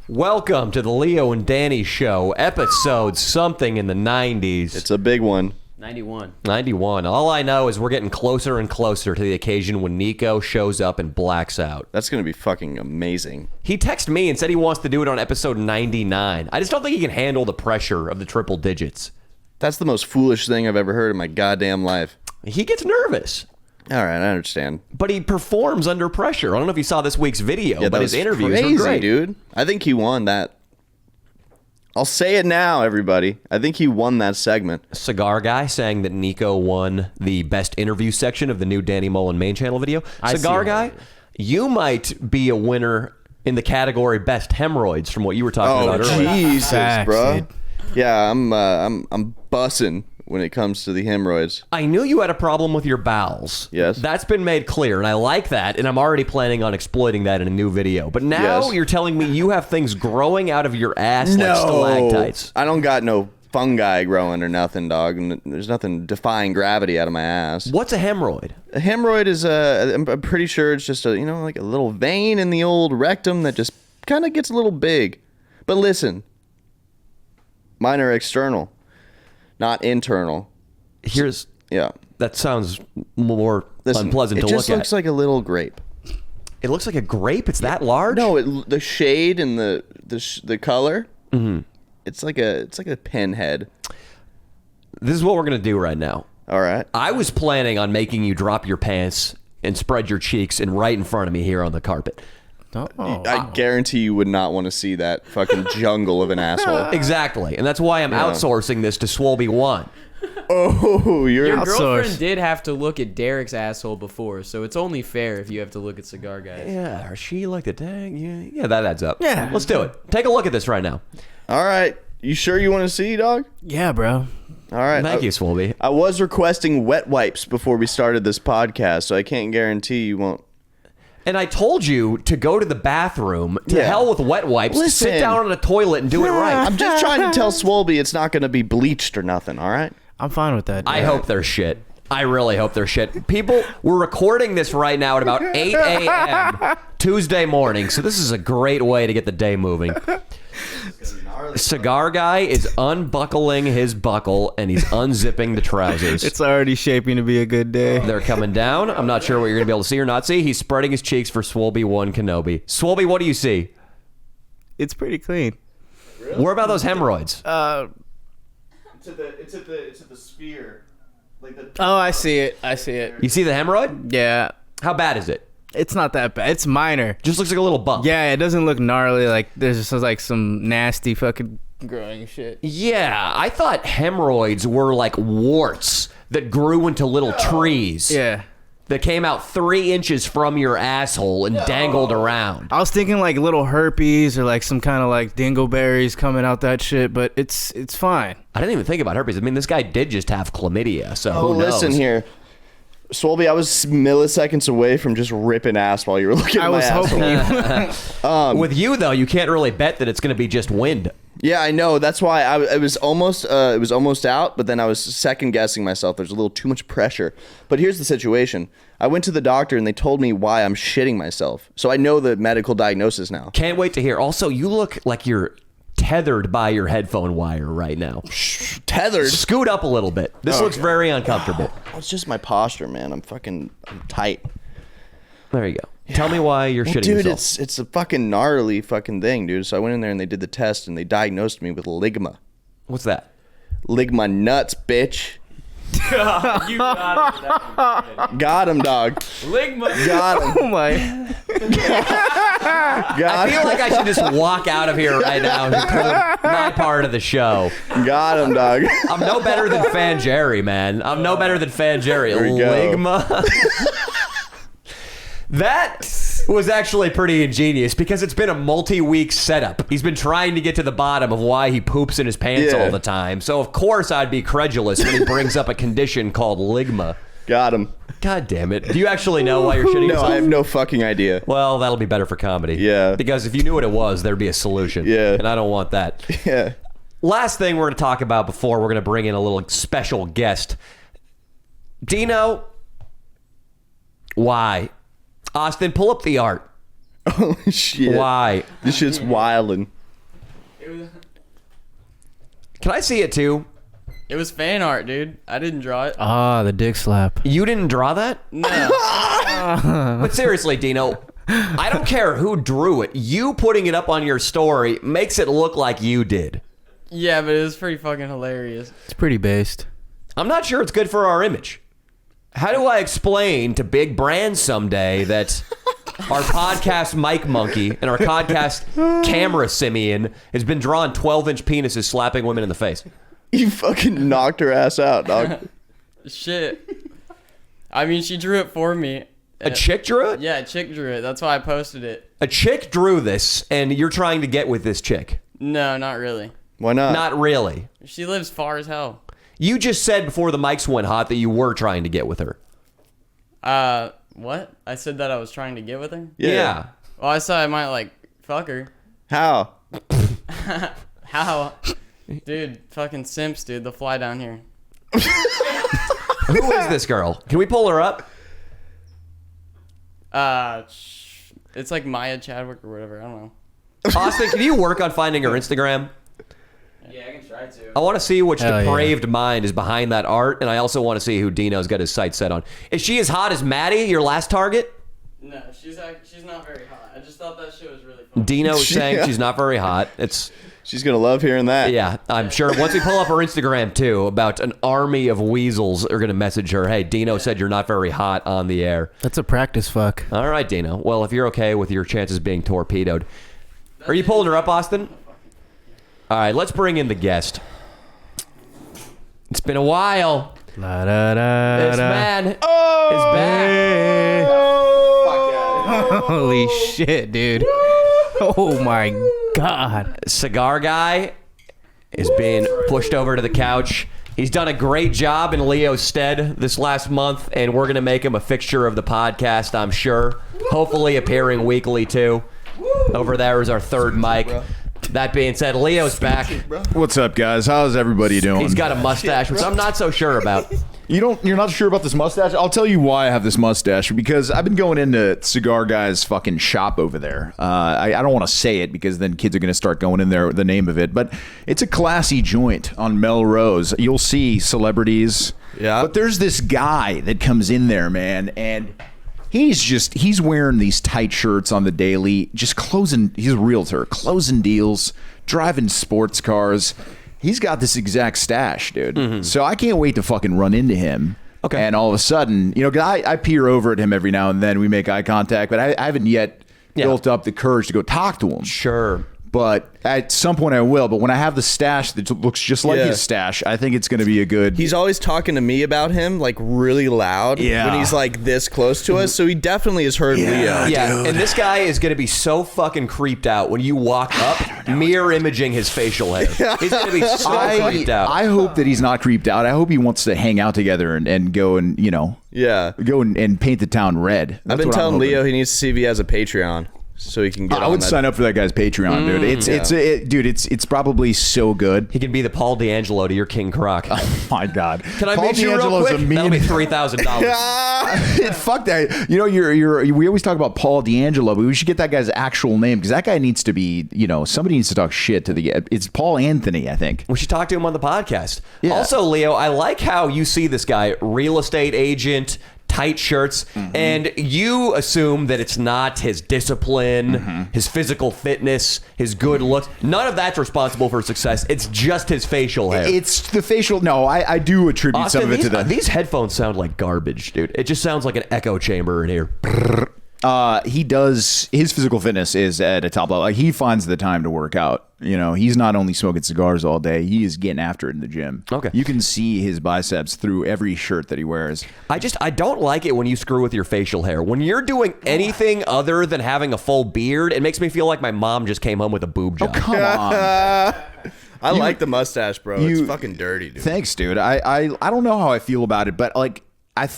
Welcome to the Leo and Danny Show, episode something in the 90s. It's a big one. 91. All I know is we're getting closer and closer to the occasion when Nico shows up and blacks out. That's going to be fucking amazing. He texted me and said he wants to do it on episode 99. I just don't think he can handle the pressure of the triple digits. That's the most foolish thing I've ever heard in my goddamn life. He gets nervous. All right, I understand. But he performs under pressure. I don't know if you saw this week's video, but his interviews crazy, were great. Dude. I think he won that. I'll say it now, everybody. I think he won that segment. Cigar Guy saying that Nico won the best interview section of the new Danny Mullen main channel video. Cigar Guy, you might be a winner in the category best hemorrhoids from what you were talking about earlier. Jesus, Facts, bro. dude. Yeah, I'm bussing when it comes to the hemorrhoids. I knew you had a problem with your bowels. Yes. That's been made clear, and I like that, and I'm already planning on exploiting that in a new video. But now you're telling me you have things growing out of your ass like stalactites. I don't got no fungi growing or nothing, dog. And there's nothing defying gravity out of my ass. What's a hemorrhoid? A hemorrhoid is I'm pretty sure it's just like a little vein in the old rectum that just kind of gets a little big. But listen, mine are external, not internal. That sounds more unpleasant to look at. It just looks like a little grape. It looks like a grape? It's that large? No, the shade and the color. Mm-hmm. It's like a pinhead. This is what we're gonna do right now. All right. I was planning on making you drop your pants and spread your cheeks and right in front of me here on the carpet. I guarantee you would not want to see that fucking jungle of an asshole. Exactly, and that's why I'm outsourcing this to Swolby One. Oh, your outsourced. girlfriend did have to look at Derek's asshole before, so it's only fair if you have to look at Cigar Guy. Yeah, or she like the tag. Yeah, that adds up. Yeah. Let's do it. Take a look at this right now. All right. You sure you want to see, dog? Yeah, bro. All right. Thank you, Swolby. I was requesting wet wipes before we started this podcast, so I can't guarantee you won't. And I told you to go to the bathroom. To hell with wet wipes. Listen. Sit down on a toilet and do it right. I'm just trying to tell Swolby it's not going to be bleached or nothing, all right? I'm fine with that. I hope they're shit. I really hope they're shit. People, we're recording this right now at about 8 a.m. Tuesday morning, so this is a great way to get the day moving. Cigar Guy is unbuckling his buckle and he's unzipping the trousers. It's already shaping to be a good day. They're coming down. I'm not sure what you're going to be able to see or not see. He's spreading his cheeks for Swolby One Kenobi. Swolby, what do you see? It's pretty clean. Really? Where about those hemorrhoids? It's at the sphere. Like the Oh, I see it. You see the hemorrhoid? Yeah. How bad is it? It's not that bad. It's minor. Just looks like a little bump. Yeah, it doesn't look gnarly. Like there's just like some nasty fucking growing shit. Yeah, I thought hemorrhoids were like warts that grew into little trees. Yeah. That came out 3 inches from your asshole and dangled around. I was thinking like little herpes or like some kind of like dingleberries coming out that shit, but it's fine. I didn't even think about herpes. I mean, this guy did just have chlamydia, so Oh, who knows? listen here. Swolby, I was milliseconds away from just ripping ass while you were looking at my asshole. Hoping With you, though, you can't really bet that it's going to be just wind. Yeah, I know. That's why it was almost out, but then I was second guessing myself. There's a little too much pressure. But here's the situation. I went to the doctor and they told me why I'm shitting myself. So I know the medical diagnosis now. Can't wait to hear. Also, you look like you're tethered by your headphone wire right now. Tethered? Scoot up a little bit. This looks very uncomfortable. It's just my posture, man. I'm tight. There you go. Tell me why you're shitting Dude, yourself. it's a fucking gnarly fucking thing, dude. So I went in there and they did the test and they diagnosed me with ligma. What's that? Ligma nuts, bitch. You got it. Got him, dog. Ligma. Got him. oh my. I feel like I should just walk out of here right now and conclude my part of the show. Got him, dog. I'm no better than Fan Jerry, man. I'm no better than Fan Jerry. There we go. Ligma. That was actually pretty ingenious because it's been a multi-week setup. He's been trying to get to the bottom of why he poops in his pants all the time. So, of course, I'd be credulous when he brings up a condition called ligma. Got him. God damn it. Do you actually know why you're shitting No, yourself? I have no fucking idea. Well, that'll be better for comedy. Yeah. Because if you knew what it was, there'd be a solution. Yeah. And I don't want that. Yeah. Last thing we're going to talk about before we're going to bring in a little special guest. Dino, why? Austin, pull up the art. Oh, shit. Why? This shit's wildin'. Can I see it too? It was fan art, dude. I didn't draw it. Ah, the dick slap. You didn't draw that? No. But seriously, Dino, I don't care who drew it. You putting it up on your story makes it look like you did. Yeah, but it was pretty fucking hilarious. It's pretty based. I'm not sure it's good for our image. How do I explain to big brands someday that our podcast Mike Monkey and our podcast Camera Simeon has been drawing 12-inch penises slapping women in the face? You fucking knocked her ass out, dog. Shit. I mean, she drew it for me. A chick drew it? Yeah, a chick drew it. That's why I posted it. A chick drew this, and you're trying to get with this chick. No, not really. Why not? Not really. She lives far as hell. You just said before the mics went hot that you were trying to get with her. What? I said that I was trying to get with her? Yeah. Well, I said I might, like, fuck her. How? How? Dude, fucking simps, dude. They'll fly down here. Who is this girl? Can we pull her up? It's like Maya Chadwick or whatever. I don't know. Austin, can you work on finding her Instagram? Yeah, I can try to. I want to see which Hell depraved mind is behind that art, and I also want to see who Dino's got his sights set on. Is she as hot as Maddie, your last target? No, she's not very hot. I just thought that shit was really fun. Dino is saying she's not very hot. She's gonna love hearing that. Yeah, I'm sure once we pull up her Instagram too, about an army of weasels are going to message her, hey, Dino said you're not very hot on the air. That's a practice fuck. All right, Dino. Well, if you're okay with your chances being torpedoed. Are you pulling her up, Austin? All right, let's bring in the guest. It's been a while. La, da, da, This da. man is back. Holy shit, dude. Oh my god. Cigar Guy is being pushed over to the couch. He's done a great job in Leo's stead this last month, and we're going to make him a fixture of the podcast, I'm sure. Hopefully appearing weekly, too. Over there is our third mic. That being said, Leo's back. What's up, guys? How's everybody doing? He's got a mustache, which I'm not so sure about. You're not sure about this mustache? I'll tell you why I have this mustache, because I've been going into Cigar Guy's fucking shop over there. I don't want to say it because then kids are going to start going in there, the name of it, but it's a classy joint on Melrose. You'll see celebrities. Yeah. But there's this guy that comes in there, man, and he's wearing these tight shirts on the daily, just closing, he's a realtor, closing deals, driving sports cars. He's got this exact stash, dude. Mm-hmm. So I can't wait to fucking run into him. Okay. And all of a sudden, 'cause I peer over at him every now and then. We make eye contact, but I haven't yet built up the courage to go talk to him. Sure. But at some point I will. But when I have the stash that looks just like his stash, I think it's going to be a good... He's always talking to me about him, like, really loud when he's, like, this close to us. So he definitely has heard Leo. Yeah, dude. and this guy is going to be so fucking creeped out when you walk up, mirror imaging his facial hair. He's going to be so creeped out. I hope that he's not creeped out. I hope he wants to hang out together and go and, go and paint the town red. I've been telling Leo he needs to see if he has a Patreon so he can get I would sign up for that guy's Patreon, dude. It's probably so good. He can be the Paul D'Angelo to your King Croc. Oh my God! Can I Paul meet you real D'Angelo's quick? That'll be $3,000. Fuck that. We always talk about Paul D'Angelo, but we should get that guy's actual name, because that guy needs to be, somebody needs to talk shit to it's Paul Anthony, I think. We should talk to him on the podcast. Yeah. Also, Leo, I like how you see this guy, real estate agent, tight shirts, and you assume that it's not his discipline, his physical fitness, his good looks. None of that's responsible for success. It's just his facial hair. It's the facial. No, I do attribute Austin, some of it to that. These headphones sound like garbage, dude. It just sounds like an echo chamber in here. He does. His physical fitness is at a top level. Like, he finds the time to work out. He's not only smoking cigars all day. He is getting after it in the gym. Okay. You can see his biceps through every shirt that he wears. I don't like it when you screw with your facial hair. When you're doing anything other than having a full beard, it makes me feel like my mom just came home with a boob job. Oh, come on. I like the mustache, bro. It's fucking dirty, dude. Thanks, dude. I don't know how I feel about it, but like, I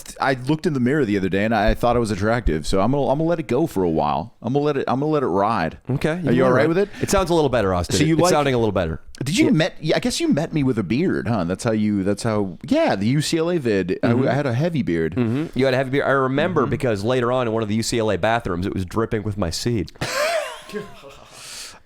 looked in the mirror the other day and I thought it was attractive, so I'm gonna let it go for a while. I'm gonna let it ride. Okay, Are you all right with it? It sounds a little better, Austin. So it's sounding a little better. Did you I guess you met me with a beard, huh? That's how. Yeah, the UCLA vid. I had a heavy beard. You had a heavy beard. I remember because later on in one of the UCLA bathrooms, it was dripping with my seed.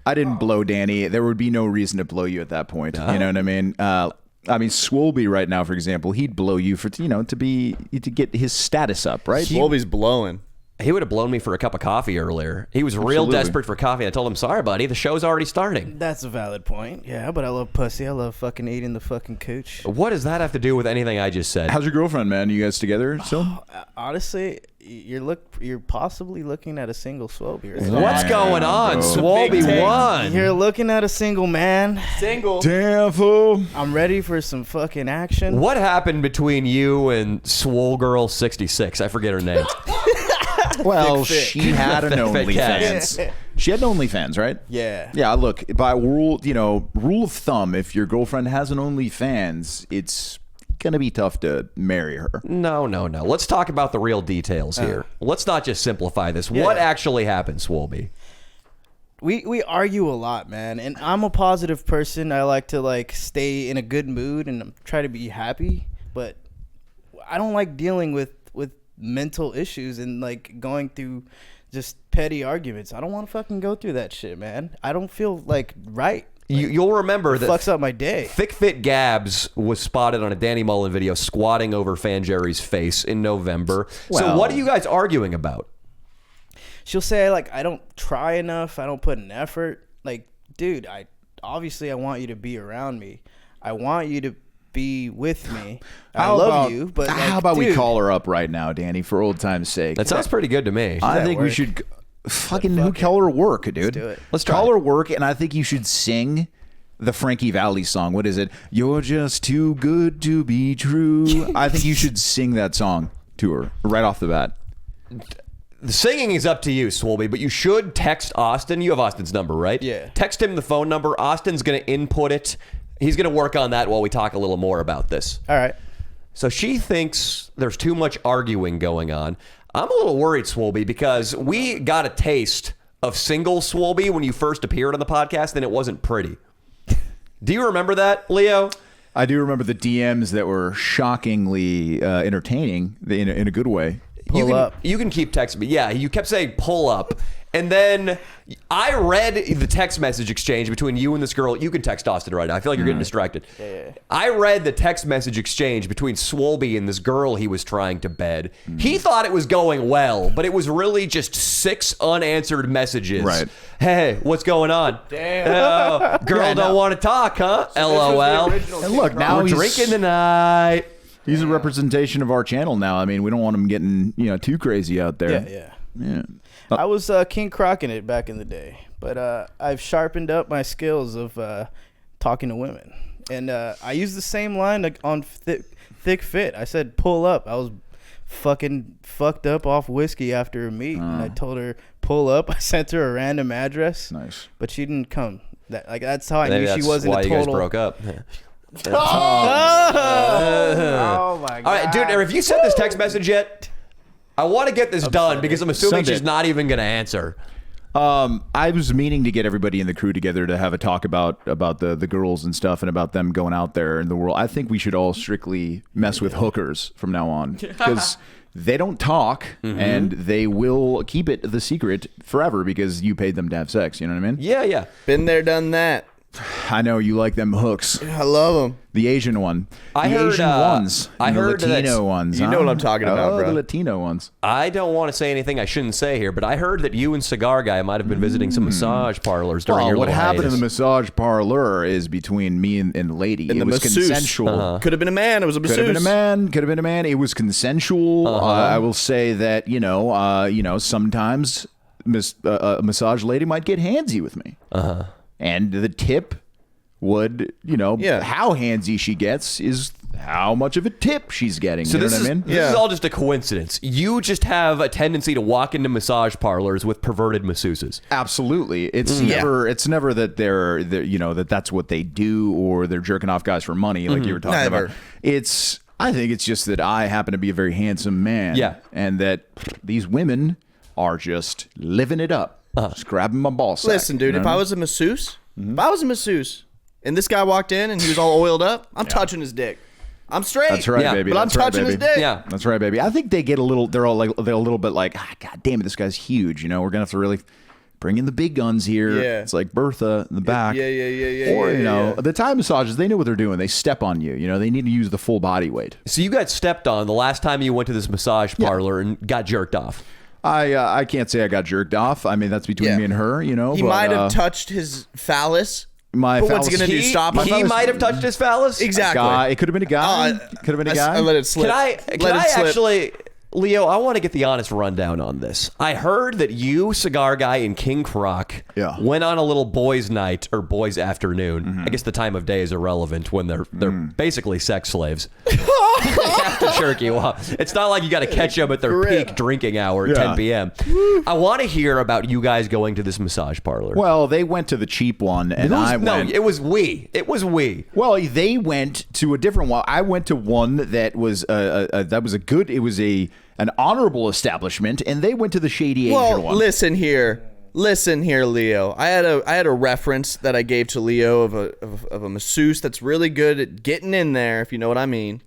I didn't blow Danny. There would be no reason to blow you at that point. You know what I mean? Swolby right now, for example, he'd blow you for to get his status up, right? Swolby's blowing. He would have blown me for a cup of coffee earlier. He was real Absolutely. desperate for coffee. I told him, sorry, buddy, the show's already starting. That's a valid point. Yeah, but I love pussy. I love fucking eating the fucking cooch. What does that have to do with anything I just said? How's your girlfriend, man? You guys together still? Honestly, you're possibly looking at a single Swolby. What's going on? bro. Swolby won. You're looking at a single man. Single. Damn fool. I'm ready for some fucking action. What happened between you and Swole Girl 66? I forget her name. Well, she had an Thick OnlyFans. She had an OnlyFans, right? Yeah. Yeah, look, by rule of thumb, if your girlfriend has an OnlyFans, it's going to be tough to marry her. No. Let's talk about the real details here. Let's not just simplify this. Yeah. What actually happened, Swolby? We argue a lot, man, and I'm a positive person. I like to stay in a good mood and try to be happy, but I don't like dealing with mental issues and going through just petty arguments. I don't want to fucking go through that shit, man. I don't feel right. You'll remember that Fucks up my day. Thick Fit Gabs was spotted on a Danny Mullen video squatting over Fan Jerry's face in November. So Well- what are you guys arguing about? She'll say I don't try enough. I don't put an effort. Dude, I want you to be around me. I want you to be with me. I love you, but how about we dude, call her up right now, Danny, for old time's sake? That sounds pretty good to me. I at think we work. should fucking call her work, dude. do it. Let's try call it. her work, and I think you should sing the Frankie Valli song. What is it? You're just too good to be true. I think you should sing that song to her right off the bat. The singing is up to you, Swolby, but you should text Austin. You have Austin's number, right? Yeah. Text him the phone number. Austin's going to input it. He's going to work on that while we talk a little more about this. All right. So she thinks there's too much arguing going on. I'm a little worried, Swolby, because we got a taste of single Swolby when you first appeared on the podcast, and it wasn't pretty. Do you remember that, Leo? I do remember the DMs that were shockingly entertaining in a good way. Pull up. You can keep texting me. Yeah, you kept saying pull up. And then I read the text message exchange between you and this girl. You can text Austin right now. I feel like you're getting distracted. Yeah. I read the text message exchange between Swolby and this girl he was trying to bed. He thought it was going well, but it was really just 6 unanswered messages. Right. Hey, what's going on? Damn. Girl don't want to talk, huh? LOL. And look, now We're he's drinking tonight. He's a representation of our channel now. I mean, we don't want him getting too crazy out there. Yeah. Yeah. I was King Croc in it back in the day, but I've sharpened up my skills of talking to women, and I used the same line on Thick Fit. I said, "Pull up." I was fucking fucked up off whiskey after a meet, and I told her, "Pull up." I sent her a random address, Nice. but she didn't come. That's how I Maybe knew that's she wasn't why a you guys total. broke up. Oh my god! All right, dude, have you sent this text message yet? I want to get this done because I'm assuming Send it. she's not even going to answer. I was meaning to get everybody in the crew together to have a talk about the girls and stuff and about them going out there in the world. I think we should all strictly mess with hookers from now on because they don't talk and they will keep it the secret forever because you paid them to have sex. You know what I mean? Yeah. Been there, done that. I know you like them hooks. I love them. The Asian one. I the heard, Asian ones. I and heard the that's- Latino ones. You know what I'm talking about, bro. The Latino ones. I don't want to say anything I shouldn't say here, but I heard that you and Cigar Guy might have been visiting some massage parlors during your Well, what little happened in hiatus. the massage parlor is between me and the lady. And it the was masseuse. consensual. Could have been a man. It was a masseuse. Could have been a man. Could have been a man. It was consensual. I will say that sometimes a massage lady might get handsy with me, and the tip would how handsy she gets is how much of a tip she's getting. So you know this what is, I mean? this is all just a coincidence. You just have a tendency to walk into massage parlors with perverted masseuses. Absolutely. It's never that they're that's what they do or they're jerking off guys for money like you were talking Never. about. I think it's just that I happen to be a very handsome man. Yeah. And that these women are just living it up. Just grabbing my ball sack. Listen, dude, if I was a masseuse, and this guy walked in and he was all oiled up, I'm touching his dick. I'm straight. That's right, Yeah, baby. But I'm That's right, touching his baby. dick. Yeah. That's right, baby. I think they get a little. They're a little bit like, God damn it, this guy's huge. We're gonna have to really bringing the big guns here. Yeah. It's like Bertha in the back. Yeah. Or, you know, yeah. the Thai massages, they know what they're doing. They step on you. You know, they need to use the full body weight. So you got stepped on the last time you went to this massage parlor and got jerked off. I can't say I got jerked off. I mean, that's between me and her, you know. He but, might have touched his phallus. my But what's he phallus- gonna do? Stop him? He might have touched his phallus. Exactly. Guy. It could have been a guy. Could have been a guy. I let it slip. Can I actually, Leo? I want to get the honest rundown on this. I heard that you, Cigar Guy, and King Croc went on a little boys' night or boys' afternoon. I guess the time of day is irrelevant when they're basically sex slaves. After jerky, well, it's not like you got to catch them at their peak drinking hour at 10 p.m. I want to hear about you guys going to this massage parlor. Well, they went to the cheap one, and I went. No, it was we. It was we. Well, they went to a different one. I went to one that was it was an honorable establishment, and they went to the shady Asian one. Listen here, Leo. I had a reference that I gave to Leo of a masseuse that's really good at getting in there, if you know what I mean.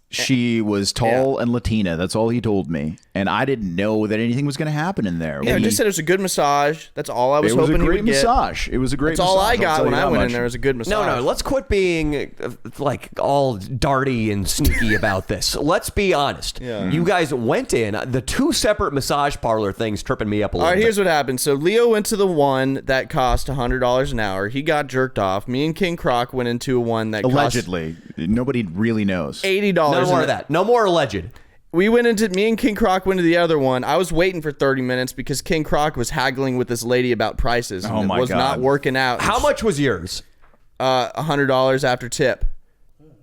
She was tall and Latina. That's all he told me, and I didn't know that anything was going to happen in there. Yeah, I just said it was a good massage. That's all I was it was hoping a he great would get. massage. It was a great. That's all I massage. I'll got tell when you I that went in much. there. Was a good massage. No, let's quit being like all darty and sneaky about this. Let's be honest. Yeah. You guys went in the two separate massage parlor things, tripping me up a little. All right, bit. here's what happened. So Leo went to the one that cost $100 an hour. He got jerked off. Me and King Croc went into one that Allegedly, nobody really knows. cost $80. No more of that. No more alleged. Me and King Croc went to the other one. I was waiting for 30 minutes because King Croc was haggling with this lady about prices. And Oh, my it was God. not working out. How much was yours? $100 after tip.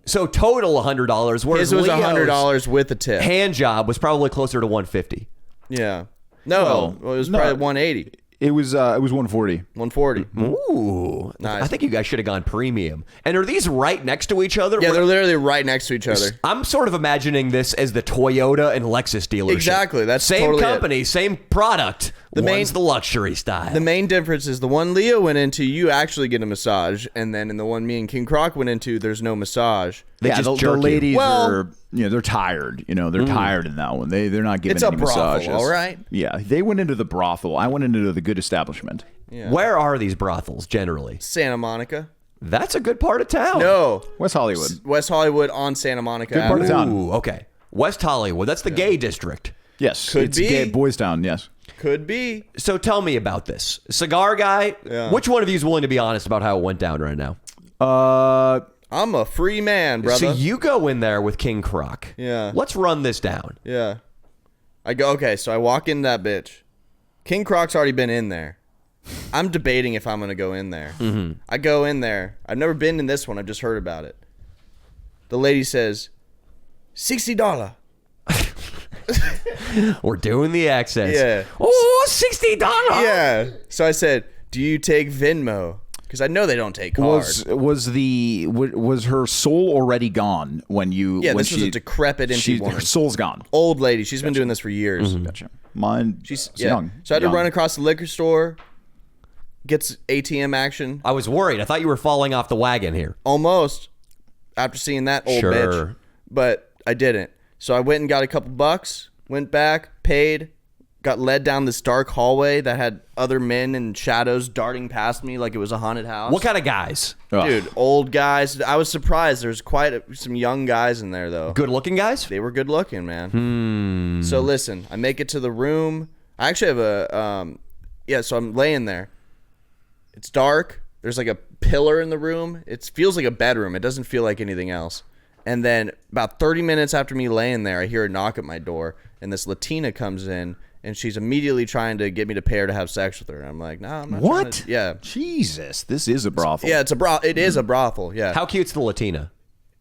So total $100. Whereas His was Leo's $100 with a tip. hand job was probably closer to $150. Yeah. No, it was probably 180, It was 140. 140. Ooh, Nice. I think you guys should have gone premium. And are these right next to each other? Yeah, they're literally right next to each other. I'm sort of imagining this as the Toyota and Lexus dealership. Exactly, that's same totally it. company, same product. One's the luxury style. The main difference is the one Leo went into, you actually get a massage, and then in the one me and King Croc went into, there's no massage. They Yeah, just the jerk you. ladies Well- are, they're tired. They're tired in that one. They're not giving It's a any brothel, massages. all right? Yeah, they went into the brothel. I went into the good establishment. Yeah. Where are these brothels generally? Santa Monica. That's a good part of town. No. West Hollywood. West Hollywood on Santa Monica. Good part of Avenue. town. Ooh, okay. West Hollywood. That's the gay district. Yes, Could it's be. Gay Boys Town. Yes. Could be. So tell me about this. Cigar Guy, Yeah. which one of you is willing to be honest about how it went down right now? I'm a free man, brother. So you go in there with King Croc. Yeah. Let's run this down. Yeah. Okay, so I walk in that bitch. King Croc's already been in there. I'm debating if I'm going to go in there. Mm-hmm. I go in there. I've never been in this one. I've just heard about it. The lady says, $60. We're doing the accents. Yeah. Oh, $60. Yeah. So I said, do you take Venmo? Because I know they don't take cards. Was her soul already gone when you? Yeah, when this was a decrepit, empty woman. Her soul's gone. Old lady. She's been doing this for years. Gotcha. Mine. She's young. So I had to Young. run across the liquor store, gets ATM action. I was worried. I thought you were falling off the wagon here. Almost. After seeing that old Sure. bitch. But I didn't. So I went and got a couple bucks, went back, paid, got led down this dark hallway that had other men in shadows darting past me like it was a haunted house. What kind of guys? Ugh. Dude, old guys. I was surprised. There's some young guys in there, though. Good looking guys? They were good looking, man. So listen, I make it to the room. I actually have so I'm laying there. It's dark. There's like a pillar in the room. It feels like a bedroom. It doesn't feel like anything else. And then about 30 minutes after me laying there, I hear a knock at my door, and this Latina comes in, and she's immediately trying to get me to pay her to have sex with her. I'm like, nah, I'm not trying What? to. Yeah. Jesus, this is a brothel. Yeah, it is a brothel, yeah. How cute's the Latina?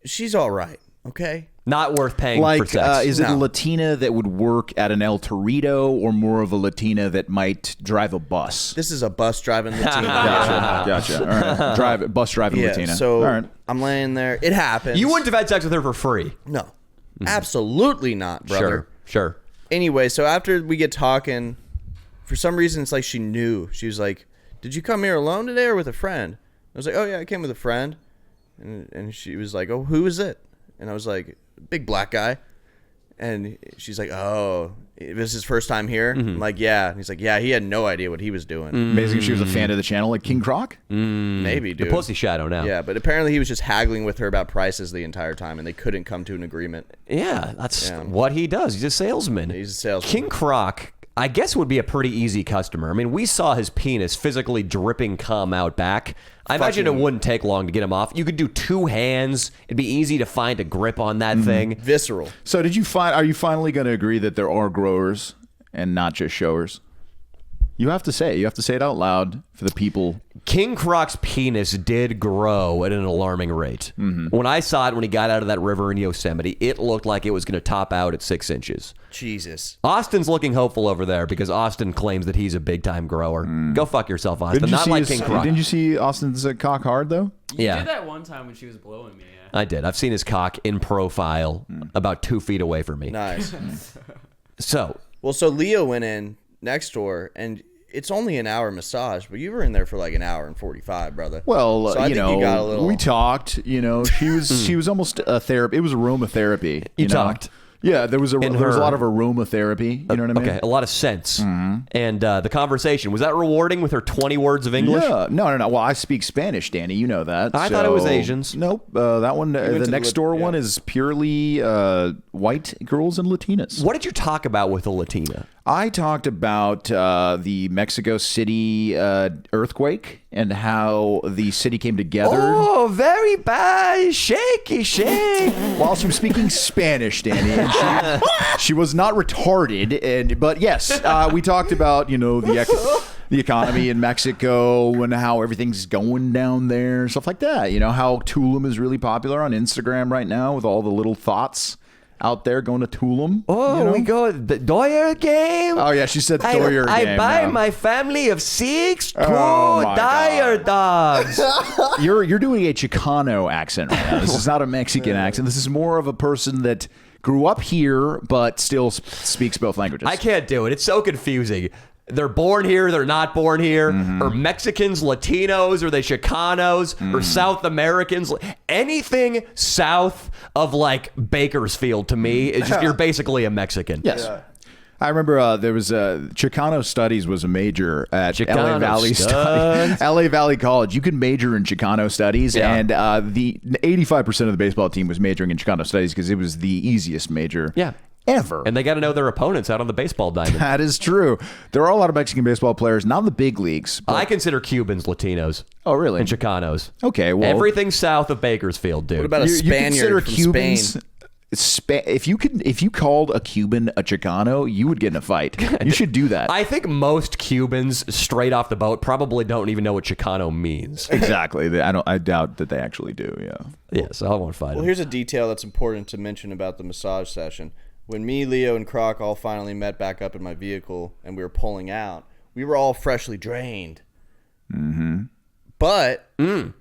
She's all right, okay? Not worth paying for Like, sex. is it a No. Latina that would work at an El Torito, or more of a Latina that might drive a bus? This is a bus driving Latina. Gotcha. All right. Bus driving Yeah, Latina. so all right. I'm laying there. It happens. You wouldn't have had sex with her for free. No, absolutely not, brother. Sure. Anyway, so after we get talking, for some reason it's like she knew. She was like, "Did you come here alone today or with a friend?" I was like, "Oh yeah, I came with a friend." And she was like, "Oh, who is it?" And I was like, "Big black guy." And she's like, oh, it was his first time here? I'm like, yeah. And he's like, yeah, he had no idea what he was doing. Basically, she was a fan of the channel, like King Croc. Maybe, dude. The pussy shadow now. Yeah, but apparently he was just haggling with her about prices the entire time, and they couldn't come to an agreement. Yeah, that's what he does. He's a salesman. He's a salesman. King Croc, I guess, would be a pretty easy customer. I mean, we saw his penis physically dripping cum out back. I imagine it wouldn't take long to get him off. You could do 2 hands. It'd be easy to find a grip on that thing. Visceral. So are you finally going to agree that there are growers and not just showers? You have to say it out loud for the people. King Croc's penis did grow at an alarming rate. When I saw it when he got out of that river in Yosemite, it looked like it was going to top out at 6 inches. Jesus. Austin's looking hopeful over there because Austin claims that he's a big-time grower. Go fuck yourself, Austin. Not like King Croc. Didn't you see Austin's cock hard, though? Yeah. You did that one time when she was blowing me. Yeah. I did. I've seen his cock in profile about 2 feet away from me. Nice. So Leo went in next door, and it's only an hour massage, but you were in there for like an hour and 45, brother. Well, so I think you got a little... we talked. She was almost a therapy. It was aromatherapy. You talked. Yeah, there was a lot of aromatherapy. You know what I mean? Okay, a lot of sense. And the conversation, was that rewarding with her 20 words of English? Yeah. No. Well, I speak Spanish, Danny. You know that. I thought it was Asians. Nope. That one, the next door one is purely white girls and Latinas. What did you talk about with a Latina? I talked about the Mexico City earthquake and how the city came together. Oh, very bad. Shaky shake. While she was speaking Spanish, Danny, and she was not retarded. But yes, we talked about the economy in Mexico and how everything's going down there, stuff like that. How Tulum is really popular on Instagram right now with all the little thoughts out there going to Tulum. Oh, we go the Doyer game. Oh yeah, she said Doyer game. I buy now. my family of 6 Dyer dogs. You're doing a Chicano accent right now. This is not a Mexican accent. This is more of a person that grew up here but still speaks both languages. I can't do it. It's so confusing. They're born here, they're not born here, or Mexicans, Latinos, or they Chicanos, or South Americans. Anything south of like Bakersfield to me is just you're basically a Mexican. Yes. Yeah. I remember there was Chicano Studies was a major at Chicano LA Valley College. You can major in Chicano Studies, and the 85% of the baseball team was majoring in Chicano Studies because it was the easiest major. Ever. And they got to know their opponents out on the baseball diamond. That is true. There are a lot of Mexican baseball players, not in the big leagues. I consider Cubans Latinos. Oh, really? And Chicanos. Okay, well. Everything south of Bakersfield, dude. What about a Spaniard from Cubans, Spain? If you called a Cuban a Chicano, you would get in a fight. You should do that. I think most Cubans straight off the boat probably don't even know what Chicano means. Exactly. I doubt that they actually do. Yeah. Yeah. So I won't fight. Well, here's a detail that's important to mention about the massage session. When me, Leo, and Croc all finally met back up in my vehicle and we were pulling out, we were all freshly drained. But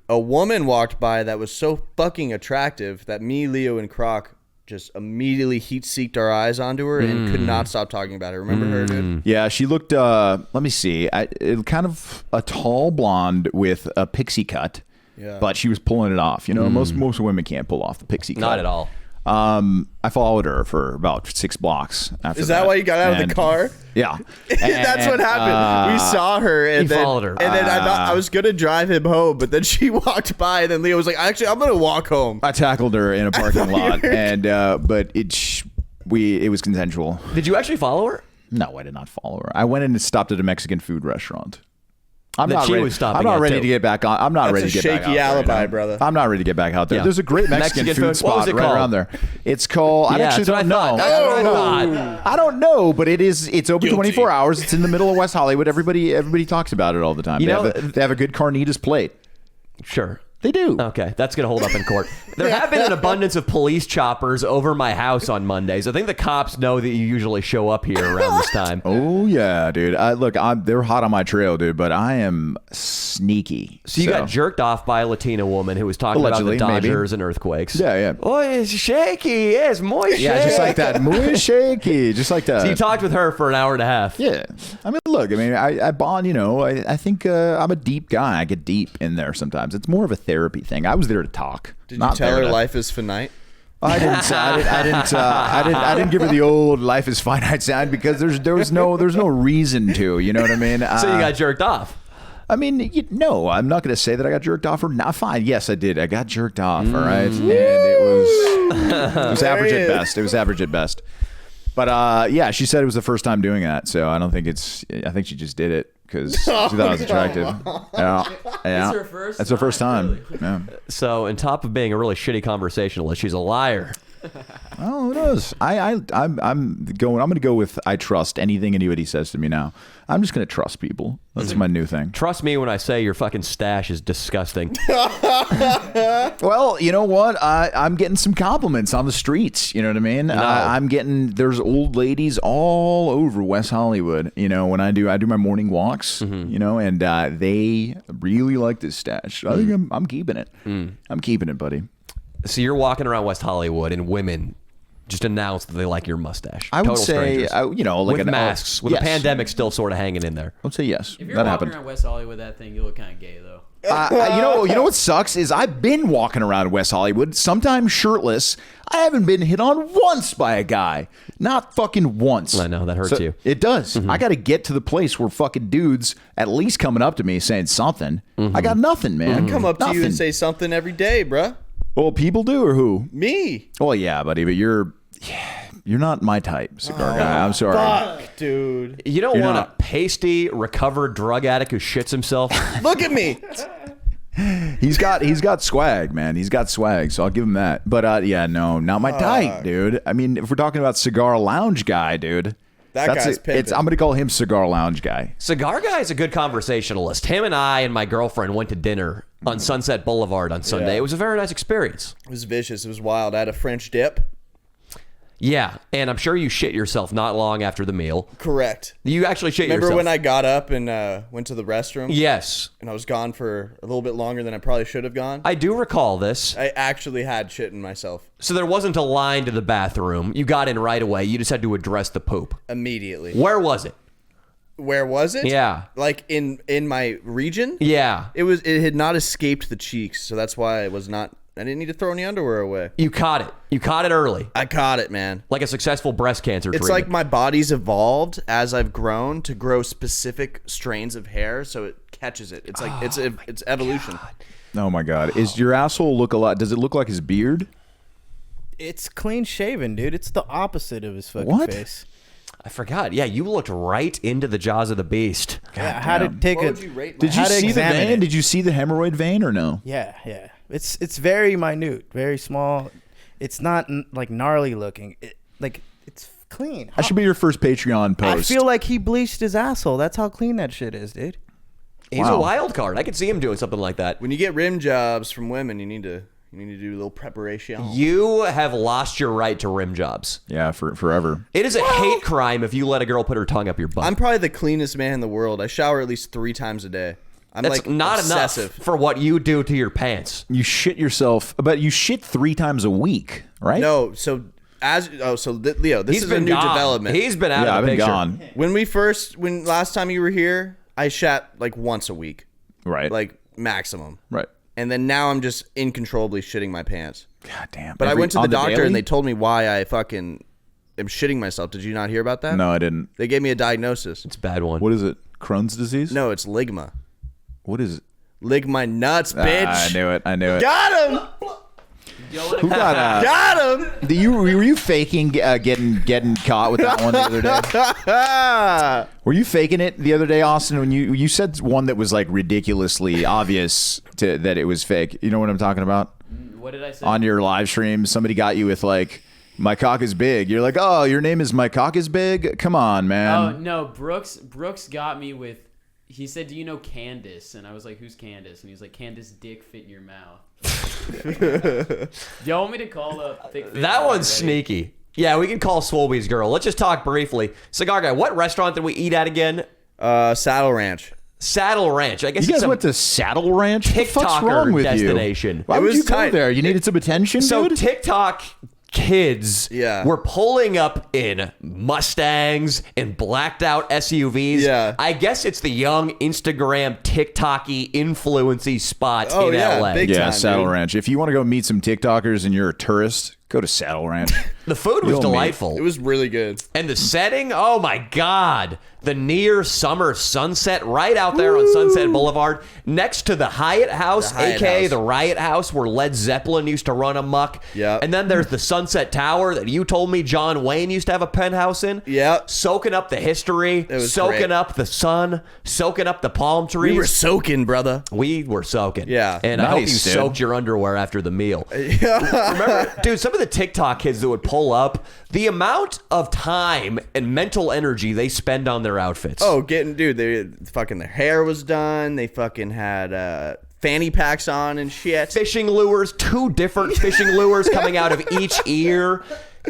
a woman walked by that was so fucking attractive that me, Leo, and Croc just immediately heat-seeked our eyes onto her and could not stop talking about her. Remember her, dude? Yeah, she looked, let me see, kind of a tall blonde with a pixie cut, but she was pulling it off. Most women can't pull off the pixie cut. Not at all. I followed her for about 6 blocks after Is that why you got out of the car? Yeah. That's what happened. We saw her and then followed her. And then I thought I was going to drive him home, but then she walked by and then Leo was like, actually, I'm going to walk home. I tackled her in a parking lot, and but it was consensual. Did you actually follow her? No, I did not follow her. I went in and stopped at a Mexican food restaurant. I'm That not she ready. was stopping I'm not at, ready too. to get back on. I'm not That's ready a to get back shaky out alibi, there, brother. I'm not ready to get back out there. Yeah. There's a great Mexican Mexican food food. What was spot it right called? around there. It's called. I Yeah, actually that's what don't I know. thought. That's what I thought. I don't know, but it's open 24 hours. It's in the middle of West Hollywood. Everybody talks about it all the time. They have a good carnitas plate. Sure. They do. Okay, that's going to hold up in court. There have been an abundance of police choppers over my house on Mondays. I think the cops know that you usually show up here around this time. Oh yeah, dude. They're hot on my trail, dude. But I am sneaky. So you got jerked off by a Latina woman who was talking Allegedly, about the maybe. Dodgers and earthquakes. Yeah. Oh, it's shaky. Yes, muy shaky. Yeah, just like that. Muy shaky. Just like that. So you talked with her for an hour and a half. Yeah. I mean, look, I bond, I think I'm a deep guy. I get deep in there sometimes. It's more of a therapy thing. I was there to talk. Did you tell her life is finite? I didn't give her the old "life is finite" sign because there's no reason to. You know what I mean? So you got jerked off. I mean, no, I'm not going to say that I got jerked off or not. Fine, yes, I did. I got jerked off. All right, and it was average at best. It was average at best. But yeah, she said it was the first time doing that, so I don't think it's. I think she just did it because she thought it was attractive. Yeah. It's her first. That's her first time. Really? Yeah. So, on top of being a really shitty conversationalist, she's a liar. Oh, who knows? I'm going to go with I trust anything anybody says to me now. I'm just going to trust people. That's my new thing. Trust me when I say your fucking stash is disgusting. Well, you know what? I'm getting some compliments on the streets. You know what I mean? No. There's old ladies all over West Hollywood. You know, when I do my morning walks. You know, and they really like this stash. I think I'm keeping it. I'm keeping it, buddy. So you're walking around West Hollywood and women just announce that they like your mustache. I would Total say, strangers. you know, like with masks, with yes. the pandemic still sort of hanging in there. I would say yes. If you're that walking happened. around West Hollywood, that thing, you look kind of gay though. You know what sucks is I've been walking around West Hollywood, sometimes shirtless. I haven't been hit on once by a guy. Not fucking once. I know, that hurts you. It does. I got to get to the place where fucking dudes at least coming up to me saying something. I got nothing, man. Come up to you Nothing. and say something every day, bruh. Well, people do, or who? Me. Well, yeah, buddy, but you're not my type, cigar guy. I'm sorry. Fuck, dude. You don't You're want not- a pasty, recovered drug addict who shits himself. Look at me. He's got swag, man. He's got swag, so I'll give him that. But yeah, no, not my type, dude. I mean, if we're talking about cigar lounge guy, dude, That guy's pimping. I'm gonna call him cigar lounge guy. Cigar Guy is a good conversationalist. Him and I and my girlfriend went to dinner on Sunset Boulevard on Sunday. Yeah. It was a very nice experience. It was vicious. It was wild. I had a French dip. Yeah, and I'm sure you shit yourself not long after the meal. Correct. You actually shit Remember yourself. when I got up and went to the restroom? Yes, And I was gone for a little bit longer than I probably should have gone? I do recall this. I actually had shit in myself So there wasn't a line to the bathroom. You got in right away. You just had to address the poop. immediately. Where was it? Where was it? Yeah. Like in my region? Yeah. It had not escaped the cheeks, so that's why I didn't need to throw any underwear away. You caught it. You caught it early. I caught it, man. Like a successful breast cancer It's treatment. like my body's evolved as I've grown to grow specific strains of hair, so it catches it. It's like it's evolution. Oh my god, is your asshole look a lot? Does it look like his beard? It's clean shaven, dude. It's the opposite of his fucking What? face. I forgot. Yeah, you looked right into the jaws of the beast. I had to take What a. would you rate Did you How to see the examine vein? it. Did you see the hemorrhoid vein or no? Yeah. It's very minute, very small. It's not like gnarly looking. It's clean. That should be your first Patreon I post. feel like he bleached his asshole. That's how clean that shit is, dude. He's Wow. a wild card. I could see him doing something like that. When you get rim jobs from women, you need to do a little preparation. You have lost your right to rim jobs. Yeah, forever. It is a hate crime if you let a girl put her tongue up your butt. I'm probably the cleanest man in the world. I shower at least 3 times a day. I'm That's like not obsessive. enough for what you do to your pants. You shit yourself, but you shit 3 times a week, right? No, so Leo, this is a new gone. development. He's been out yeah, of I've the been picture. gone. When last time you were here, I shat like once a week, Right, like maximum. right. And then now I'm just incontrollably shitting my pants. God damn. But I went to the doctor daily? and they told me why I fucking am shitting myself. Did you not hear about that? No, I didn't. They gave me a diagnosis. It's a bad one. What is it? Crohn's disease? No, it's ligma. What is it? Lig my nuts, bitch. I knew it. I knew it. Got him. Who got Got him. were you faking getting caught with that one the other day? Were you faking it the other day, Austin? When you said one that was like ridiculously obvious that it was fake. You know what I'm talking about? What did I say? On your live stream, somebody got you with like, "My cock is big." You're like, "Oh, your name is My Cock is Big." Come on, man. Oh no, Brooks got me with. He said, "Do you know Candace?" And I was like, "Who's Candace?" And he was like, "Candace dick fit in your mouth." Do y'all want me to call up? That one's sneaky. Yeah, we can call Swolby's girl. Let's just talk briefly. Cigar Guy, what restaurant did we eat at again? Saddle Ranch. Saddle Ranch. I guess You it's guys a went to Saddle Ranch? What the fuck's TikToker wrong with destination. you? Why It would was you go tight. there? You needed some attention, So dude? TikTok kids Yeah. were pulling up in Mustangs and blacked out SUVs. Yeah. I guess it's the young Instagram TikTok-y influency spot Oh, in yeah, LA. big Yeah, time, Saddle dude. Ranch. If you want to go meet some TikTokers and you're a tourist, Go to Saddle Ranch. The food was delightful. It was really good. And the setting, oh my God. The near summer sunset right out there on Sunset Boulevard next to the Hyatt House, a.k.a. the Riot House where Led Zeppelin used to run amok. Yeah. And then there's the Sunset Tower that you told me John Wayne used to have a penthouse in. Yeah. Soaking up the history, was soaking great. up the sun, soaking up the palm trees. We were soaking, brother. We were soaking. Yeah. And I hope you Nice, dude. soaked your underwear after the meal. Remember, dude, some of the TikTok kids that would pull up, the amount of time and mental energy they spend on their outfits. Oh, they fucking their hair was done. They fucking had fanny packs on and shit. Fishing lures, 2 different fishing lures coming out of each ear.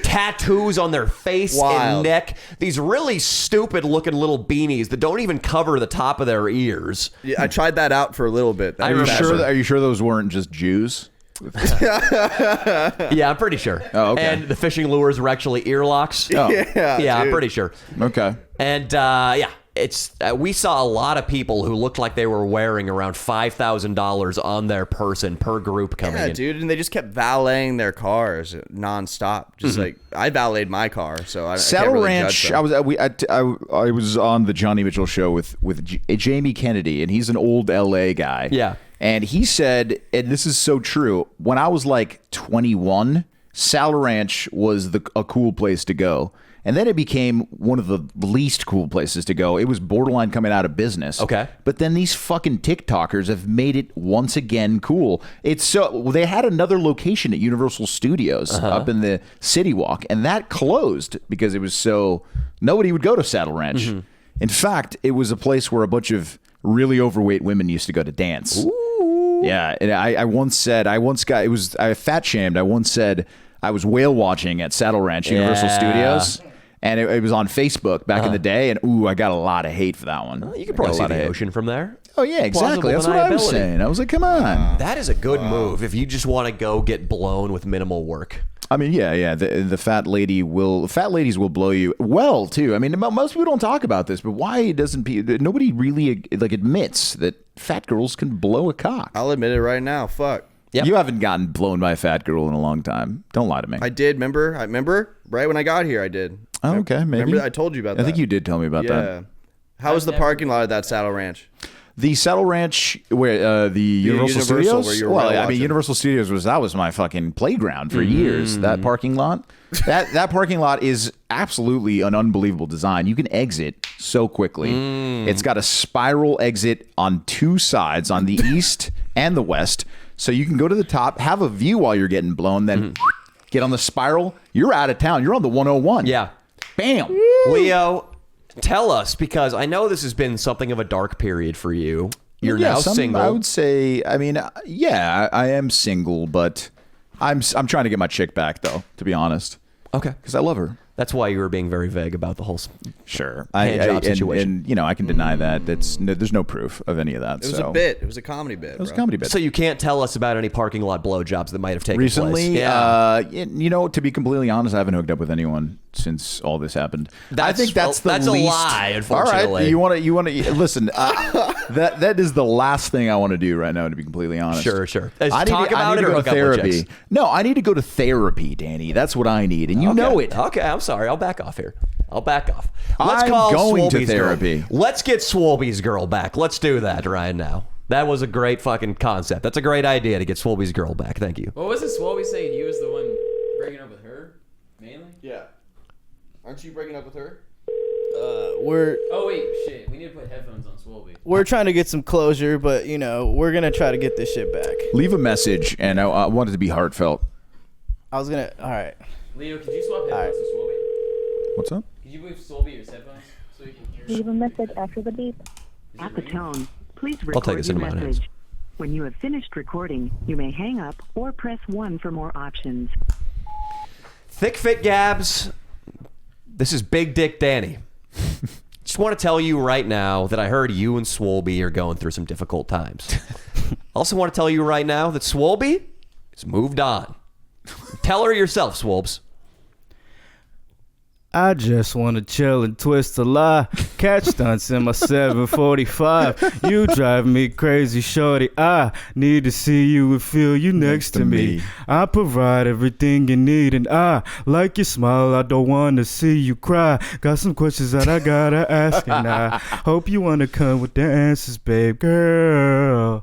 Tattoos on their face and Wild. neck. These really stupid looking little beanies that don't even cover the top of their ears. Yeah, I tried that out for a little bit. I Are you remember. sure those weren't just Jews? Yeah, I'm pretty sure. Oh, okay. And the fishing lures were actually earlocks. Oh. Yeah, I'm dude. pretty sure. Okay. And yeah, it's we saw a lot of people who looked like they were wearing around $5,000 on their person per group coming Yeah, in. dude, and they just kept valeting their cars nonstop. Just like I valeted my car, so I Saddle can't really Ranch. judge I them. was on the Johnny Mitchell show with Jamie Kennedy, and he's an old LA guy. Yeah. And he said, and this is so true. When I was like 21, Saddle Ranch was a cool place to go. And then it became one of the least cool places to go. It was borderline coming out of business. Okay. But then these fucking TikTokers have made it once again cool. It's so they had another location at Universal Studios up in the City Walk, and that closed because it was so nobody would go to Saddle Ranch. In fact, it was a place where a bunch of really overweight women used to go to dance. Yeah, and I once fat shamed. I once said I was whale watching at Saddle Ranch Universal Yeah. Studios, and it was on Facebook back in the day, and I got a lot of hate for that one. You could probably see I got a lot of the hate. ocean from there. Oh yeah, exactly. Plausible That's what I was deniability. saying. I was like, come on. That is a good move if you just want to go get blown with minimal work. I mean, yeah. The fat ladies will blow you well too. I mean, most people don't talk about this, but why doesn't nobody really like admits that fat girls can blow a cock? I'll admit it right now. Fuck. Yep. You haven't gotten blown by a fat girl in a long time. Don't lie to me. I did. Remember? Right when I got here, I did. Oh, okay, maybe. Remember I told you about that. I think you did tell me about Yeah. that. How was the parking lot of that Saddle Ranch? The Saddle Ranch, where the Universal Universal, Studios. where you were Well, whale I mean, watching. Universal Studios was my fucking playground for years. That parking lot, that parking lot is absolutely an unbelievable design. You can exit so quickly. It's got a spiral exit on 2 sides, on the east and the west, so you can go to the top, have a view while you're getting blown, then get on the spiral. You're out of town. You're on the 101. Yeah. Bam. Leo, tell us, because I know this has been something of a dark period for you. You're now single. I would say. I mean, yeah, I am single, but I'm trying to get my chick back, though. To be honest, Okay. because I love her. That's why you were being very vague about the whole. Sure, Hand job situation. and you know, I can deny that. There's no proof of any of that. It was a bit. It was a comedy bit. It was a comedy bit. So you can't tell us about any parking lot blowjobs that might have taken Recently, place. Yeah. you know, to be completely honest, I haven't hooked up with anyone since all this happened. I think that's the that's a least. lie, All unfortunately. right, you want to listen. That is the last thing I want to do right now. To be completely honest, Sure. I need Talk to, about I need it to or go hook to up with therapy. chicks? No, I need to go to therapy, Danny. That's what I need, and you know it. Okay, I'm sorry. I'll back off here. Let's I'm call going to Swolby's therapy. Girl. Let's get Swolby's girl back. Let's do that right now. That was a great fucking concept. That's a great idea to get Swolby's girl back. Thank you. What was it Swolby saying? He was the one breaking up with her, mainly? Yeah. Aren't you breaking up with her? Oh, wait, shit. We need to put headphones on Swolby. We're trying to get some closure, but you know, we're gonna try to get this shit back. Leave a message, and I want it to be heartfelt. I was gonna. All right. Leo, could you swap headphones to Swolby? What's up? Could you move Swolby your headphones so you can hear? Leave a message after the beep. At the tone, please I'll take record this your into my hands. message. When you have finished recording, you may hang up or press 1 for more options. Thick Fit Gabs, this is Big Dick Danny. Just want to tell you right now that I heard you and Swolby are going through some difficult times. Also want to tell you right now that Swolby has moved on. Tell her yourself, Swolbs. I just wanna chill and twist a lie. Catch stunts in my 745. You drive me crazy, shorty. I need to see you and feel you next to me. I provide everything you need, and I like your smile. I don't wanna see you cry. Got some questions that I gotta ask, and I hope you wanna come with the answers, babe. Girl,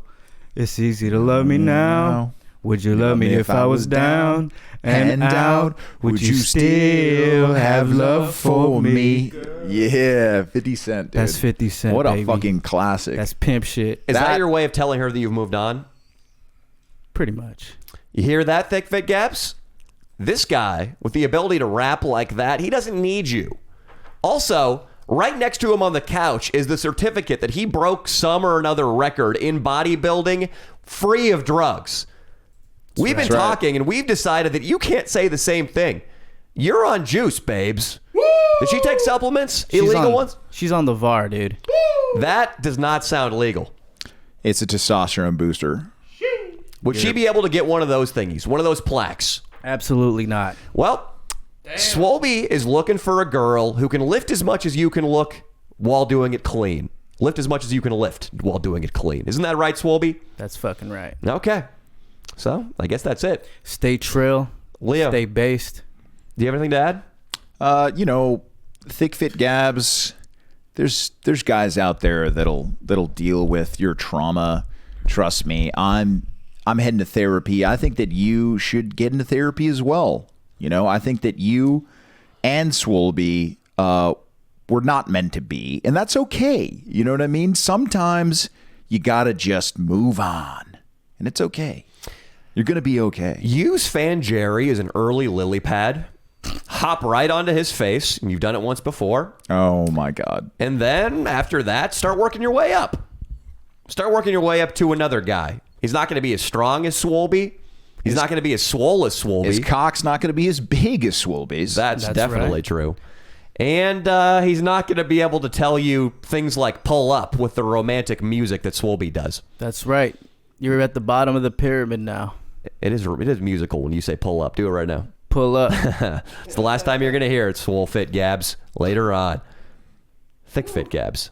it's easy to love me now. Would you love me if I was down and out? Would you still have love for me? Yeah, 50 Cent, dude. That's 50 Cent, What a baby. fucking classic. That's pimp shit. Is that your way of telling her that you've moved on? Pretty much. You hear that, Thick Fit Gaps? This guy, with the ability to rap like that, he doesn't need you. Also, right next to him on the couch is the certificate that he broke some or another record in bodybuilding free of drugs. We've been talking, and we've decided that you can't say the same thing. You're on juice, babes. Woo! Did she take supplements? Illegal ones? She's on the VAR, dude. That does not sound legal. It's a testosterone booster. Would she be able to get one of those thingies, one of those plaques? Absolutely not. Well, Swolby is looking for a girl who can lift as much as you can look while doing it clean. Lift as much as you can lift while doing it clean. Isn't that right, Swolby? That's fucking right. Okay. So, I guess that's it. Stay trill. Leo, Stay based. do you have anything to add? Thick Fit Gabs, there's guys out there that'll deal with your trauma. Trust me, I'm heading to therapy. I think that you should get into therapy as well. I think that you and Swolby were not meant to be, and that's okay. You know what I mean? Sometimes you gotta just move on, and it's okay. You're gonna be okay. Use Fan Jerry as an early lily pad. Hop right onto his face, and you've done it once before. Oh my God. And then after that, start working your way up. Start working your way up to another guy. He's not going to be as strong as Swolby. He's not going to be as swole as Swolby. His cock's not going to be as big as Swolby's. That's definitely right. true. And he's not going to be able to tell you things like pull up with the romantic music that Swolby does. That's right. You're at the bottom of the pyramid now. It is musical when you say pull up. Do it right now. Pull up. It's the last time you're going to hear it, Swole Fit Gabs. Later on. Thick Fit Gabs.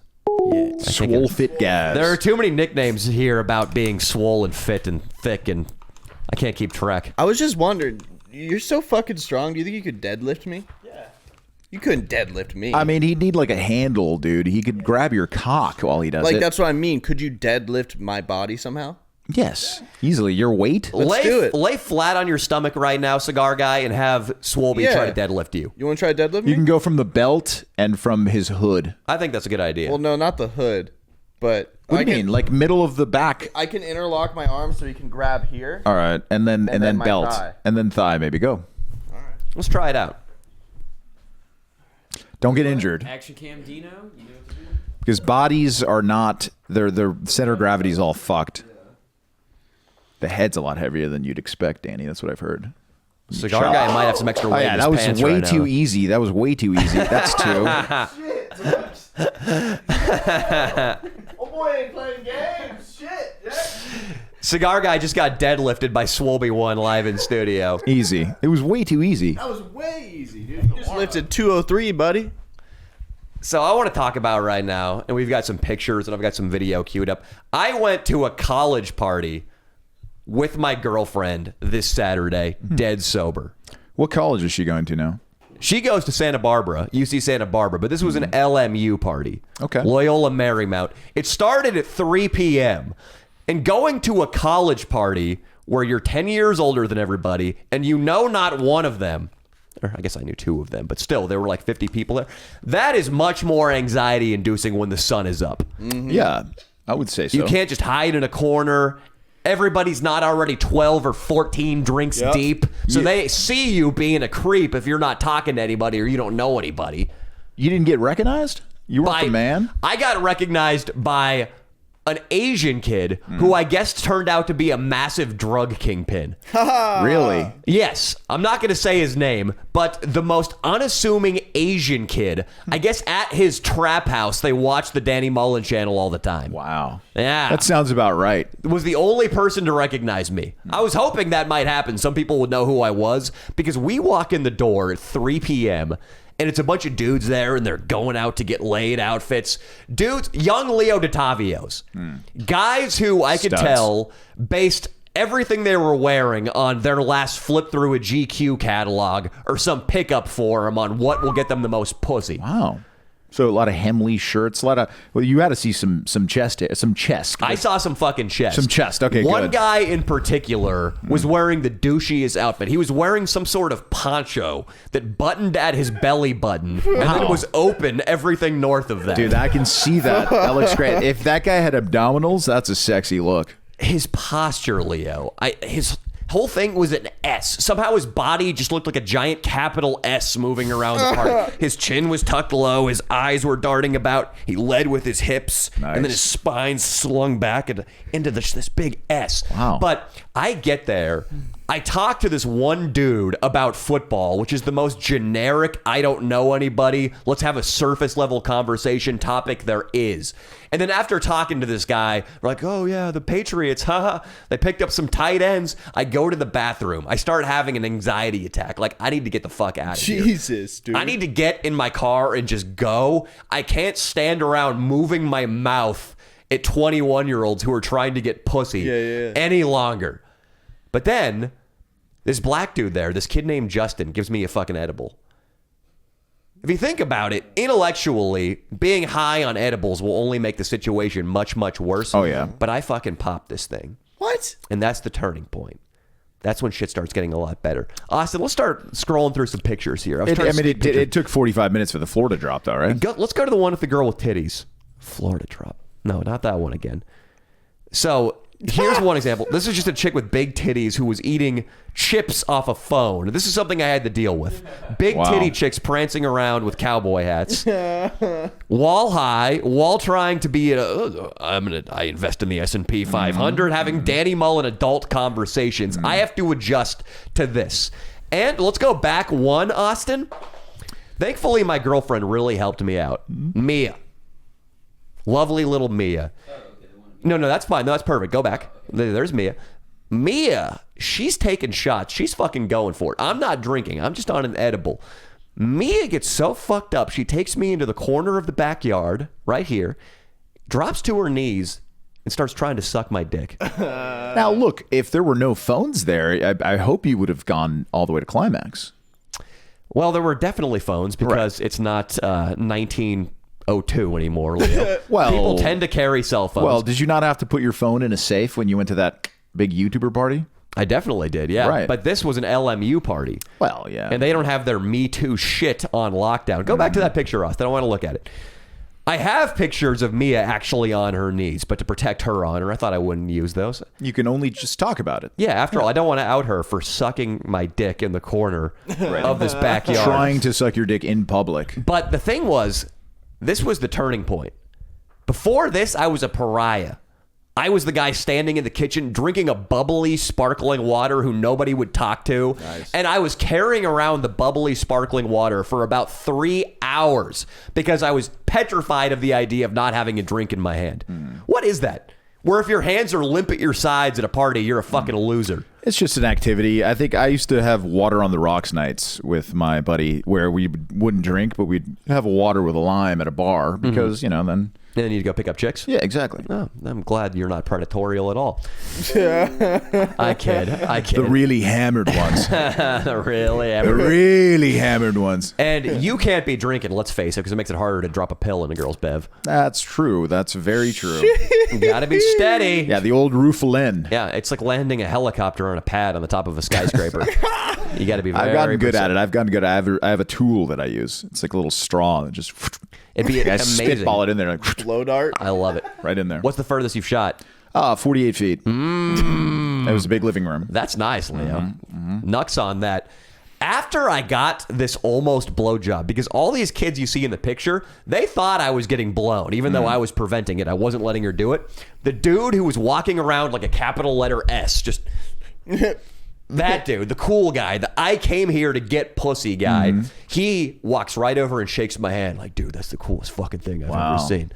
Yeah. Swole Fit Gabs. There are too many nicknames here about being swole and fit and thick, and I can't keep track. I was just wondering, you're so fucking strong. Do you think you could deadlift me? Yeah. You couldn't deadlift me. I mean, he'd need like a handle, dude. He could grab your cock while he does like it. that's what I mean. Could you deadlift my body somehow? Yes, easily. Your weight. Let's do it. Lay flat on your stomach right now, Cigar Guy, and have Swolby try to deadlift you. You want to try to deadlift me? You can go from the belt and from his hood. I think that's a good idea. Well, no, not the hood, but What do you mean? Like middle of the back? I can interlock my arms so he can grab here. All right, and then my belt, thigh. and then thigh. Maybe go. Let's try it out. Don't get injured, Action cam Dino, you know what to do? because bodies are not. Their center of gravity is all fucked. The head's a lot heavier than you'd expect, Danny. That's what I've heard. Cigar Guy might have some extra weight Oh yeah, in that his was pants way right too now. easy. That was way too easy. That's two. Oh boy, ain't playing games. Shit. Cigar Guy just got deadlifted by Swolby 1 live in studio. Easy. It was way too easy. That was way easy, dude. You just lifted 203, buddy. So I want to talk about right now, and we've got some pictures and I've got some video queued up. I went to a college party with my girlfriend this Saturday, dead sober. What college is she going to now? She goes to Santa Barbara, UC Santa Barbara, but this was an LMU party. Okay. Loyola Marymount. It started at 3 p.m. And going to a college party where you're 10 years older than everybody and you know not one of them, or I guess I knew 2 of them, but still there were like 50 people there. That is much more anxiety inducing when the sun is up. Yeah, I would say so. You can't just hide in a corner. Everybody's not already 12 or 14 drinks deep. So they see you being a creep if you're not talking to anybody or you don't know anybody. You didn't get recognized? You weren't the man? I got recognized by an Asian kid who I guess turned out to be a massive drug kingpin. Really? Yes, I'm not going to say his name, but the most unassuming Asian kid. I guess at his trap house, they watch the Danny Mullen channel all the time. Wow. Yeah. That sounds about right. Was the only person to recognize me. I was hoping that might happen. Some people would know who I was because we walk in the door at 3 p.m. and it's a bunch of dudes there, and they're going out to get laid outfits. Dudes, young Leo DiTavios. Guys who I could Studs. tell, based everything they were wearing on their last flip through a GQ catalog or some pickup forum on what will get them the most pussy. Wow. So a lot of Hemley shirts, a lot of. Well, you had to see some chest. I saw some fucking chest. Some chest. Okay, One good. guy in particular was wearing the douchiest outfit. He was wearing some sort of poncho that buttoned at his belly button and then was open everything north of that. Dude, I can see that. That looks great. If that guy had abdominals, that's a sexy look. His posture, Leo. His whole thing was an S. Somehow his body just looked like a giant capital S moving around the park. His chin was tucked low. His eyes were darting about. He led with his hips. Nice. And then his spine slung back into this big S. Wow. But I get there. I talked to this one dude about football, which is the most generic, I don't know anybody, let's have a surface level conversation topic there is. And then after talking to this guy, we're like, oh yeah, the Patriots, haha. They picked up some tight ends. I go to the bathroom. I start having an anxiety attack. Like, I need to get the fuck out of here. Jesus, dude. I need to get in my car and just go. I can't stand around moving my mouth at 21-year-olds who are trying to get pussy any longer. But then, this black dude there, this kid named Justin, gives me a fucking edible. If you think about it, intellectually, being high on edibles will only make the situation much, much worse. Oh, yeah. But I fucking popped this thing. What? And that's the turning point. That's when shit starts getting a lot better. Austin, let's start scrolling through some pictures here. It took 45 minutes for the floor to drop, though, right? Let's go to the one with the girl with titties. Florida drop. No, not that one again. So here's one example. This is just a chick with big titties who was eating chips off a phone. This is something I had to deal with. Big titty chicks prancing around with cowboy hats. Wall high, while trying to be I invest in the S&P 500, having Danny Mullen adult conversations. I have to adjust to this. And let's go back one, Austin. Thankfully, my girlfriend really helped me out. Mia. Lovely little Mia. No, that's fine. No, that's perfect. Go back. There's Mia. Mia, she's taking shots. She's fucking going for it. I'm not drinking. I'm just on an edible. Mia gets so fucked up, she takes me into the corner of the backyard, right here, drops to her knees, and starts trying to suck my dick. Now, look, if there were no phones there, I hope you would have gone all the way to climax. Well, there were definitely phones because it's not 1902 anymore, Leo. Well, people tend to carry cell phones. Well, did you not have to put your phone in a safe when you went to that big YouTuber party? I definitely did, yeah. Right. But this was an LMU party. Well, yeah. And they don't have their Me Too shit on lockdown. Go back to that picture, Austin. I want to look at it. I have pictures of Mia actually on her knees, but to protect her honor, I thought I wouldn't use those. You can only just talk about it. Yeah, after all, I don't want to out her for sucking my dick in the corner of this backyard. Trying to suck your dick in public. But the thing was, this was the turning point. Before this, I was a pariah. I was the guy standing in the kitchen drinking a bubbly, sparkling water who nobody would talk to. Nice. And I was carrying around the bubbly, sparkling water for about 3 hours because I was petrified of the idea of not having a drink in my hand. What is that? Where if your hands are limp at your sides at a party, you're a fucking loser. It's just an activity. I think I used to have water on the rocks nights with my buddy where we wouldn't drink, but we'd have water with a lime at a bar because, then... And then you'd go pick up chicks? Yeah, exactly. Oh, I'm glad you're not predatorial at all. I kid. The really hammered ones. The really hammered ones. And you can't be drinking, let's face it, because it makes it harder to drop a pill in a girl's bev. That's true. That's very true. You gotta be steady. Yeah, the old rooflin. Yeah, it's like landing a helicopter on a pad on the top of a skyscraper. You gotta be very I've gotten good precise. at it. I've gotten good. I have a tool that I use. It's like a little straw that just... It'd be I amazing. spitball it in there, like, Blow dart. I love it. right in there. What's the furthest you've shot? 48 feet. It was a big living room. That's nice, Leo. Nux on that. After I got this almost blowjob, because all these kids you see in the picture, they thought I was getting blown, even though I was preventing it. I wasn't letting her do it. The dude who was walking around like a capital letter S, just... That dude, the cool guy, the I came here to get pussy guy, he walks right over and shakes my hand like, dude, that's the coolest fucking thing I've ever seen.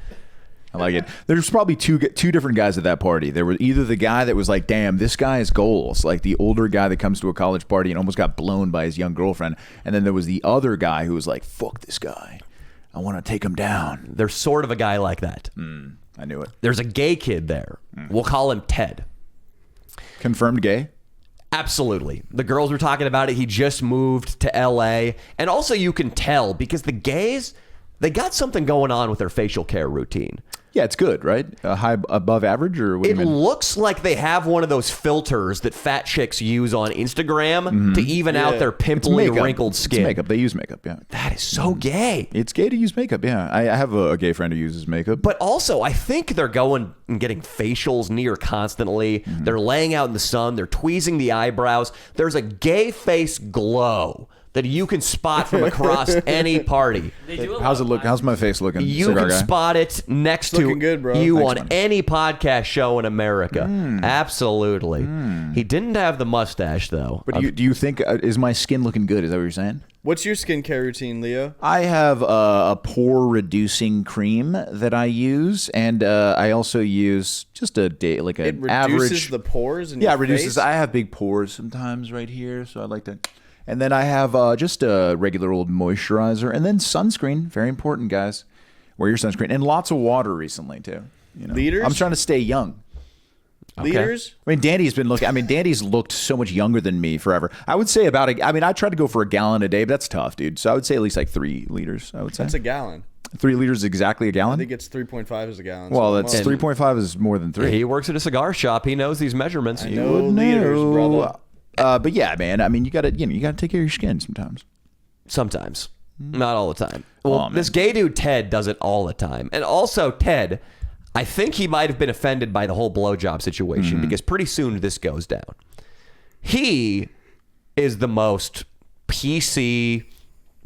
I like it. There's probably two different guys at that party. There was either the guy that was like, damn, this guy has goals, like the older guy that comes to a college party and almost got blown by his young girlfriend. And then there was the other guy who was like, fuck this guy. I want to take him down. There's sort of a guy like that. I knew it. There's a gay kid there. We'll call him Ted. Confirmed gay? Absolutely. The girls were talking about it. He just moved to LA. And also you can tell because the gays, they got something going on with their facial care routine. Yeah, it's good, right? High above average, or what do It you mean? looks like they have one of those filters that fat chicks use on Instagram to even out their pimply, wrinkled skin. It's makeup. They use makeup, yeah. That is so gay. It's gay to use makeup, yeah. I have a gay friend who uses makeup. But also, I think they're going and getting facials near constantly. They're laying out in the sun. They're tweezing the eyebrows. There's a gay face glow that you can spot from across any party. They do How's it look? How's my face looking? You Cigar can guy? spot it next to looking good, bro. you Thanks, on man. any podcast show in America. Absolutely. He didn't have the mustache, though. But do you think, is my skin looking good? Is that what you're saying? What's your skincare routine, Leo? I have a pore reducing cream that I use, and I also use just a day, like It an reduces average. the pores in Yeah, your it reduces. face? I have big pores sometimes right here, so I like to. And then I have just a regular old moisturizer, and then sunscreen. Very important, guys. Wear your sunscreen and lots of water recently too. You know? Liters? I'm trying to stay young. Liters? I mean, Dandy's been looking. I mean, Dandy's looked so much younger than me forever. I would say about I mean, I try to go for a gallon a day, but that's tough, dude. So I would say at least like 3 liters. I would say That's a gallon. 3 liters is exactly a I gallon. think it's 3.5 is a gallon. Well, so that's almost- 3.5 is more than 3. He works at a cigar shop. He knows these measurements. I know liters, brother. But yeah, man. I mean, you gotta take care of your skin sometimes. Sometimes. Not all the time. Well, Aw, man. this gay dude, Ted, does it all the time. And also, Ted, I think he might have been offended by the whole blowjob situation because pretty soon this goes down. He is the most PC,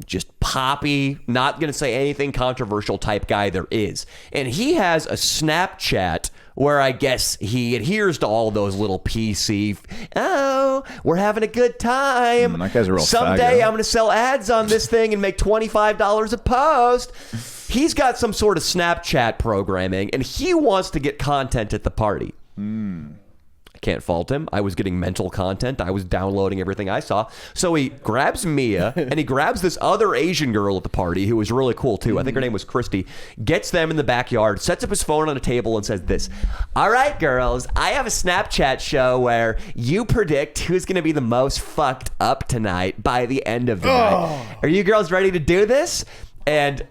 just poppy, not going to say anything controversial type guy there is. And he has a Snapchat where I guess he adheres to all those little PC, oh, we're having a good time. That guy's a real Someday faggot. I'm going to sell ads on this thing and make $25 a post. He's got some sort of Snapchat programming, and he wants to get content at the party. I can't fault him. I was getting mental content. I was downloading everything I saw. So he grabs Mia, and he grabs this other Asian girl at the party who was really cool, too. I think her name was Christy. Gets them in the backyard, sets up his phone on a table, and says this. All right, girls, I have a Snapchat show where you predict who's going to be the most fucked up tonight by the end of the night. Are you girls ready to do this? And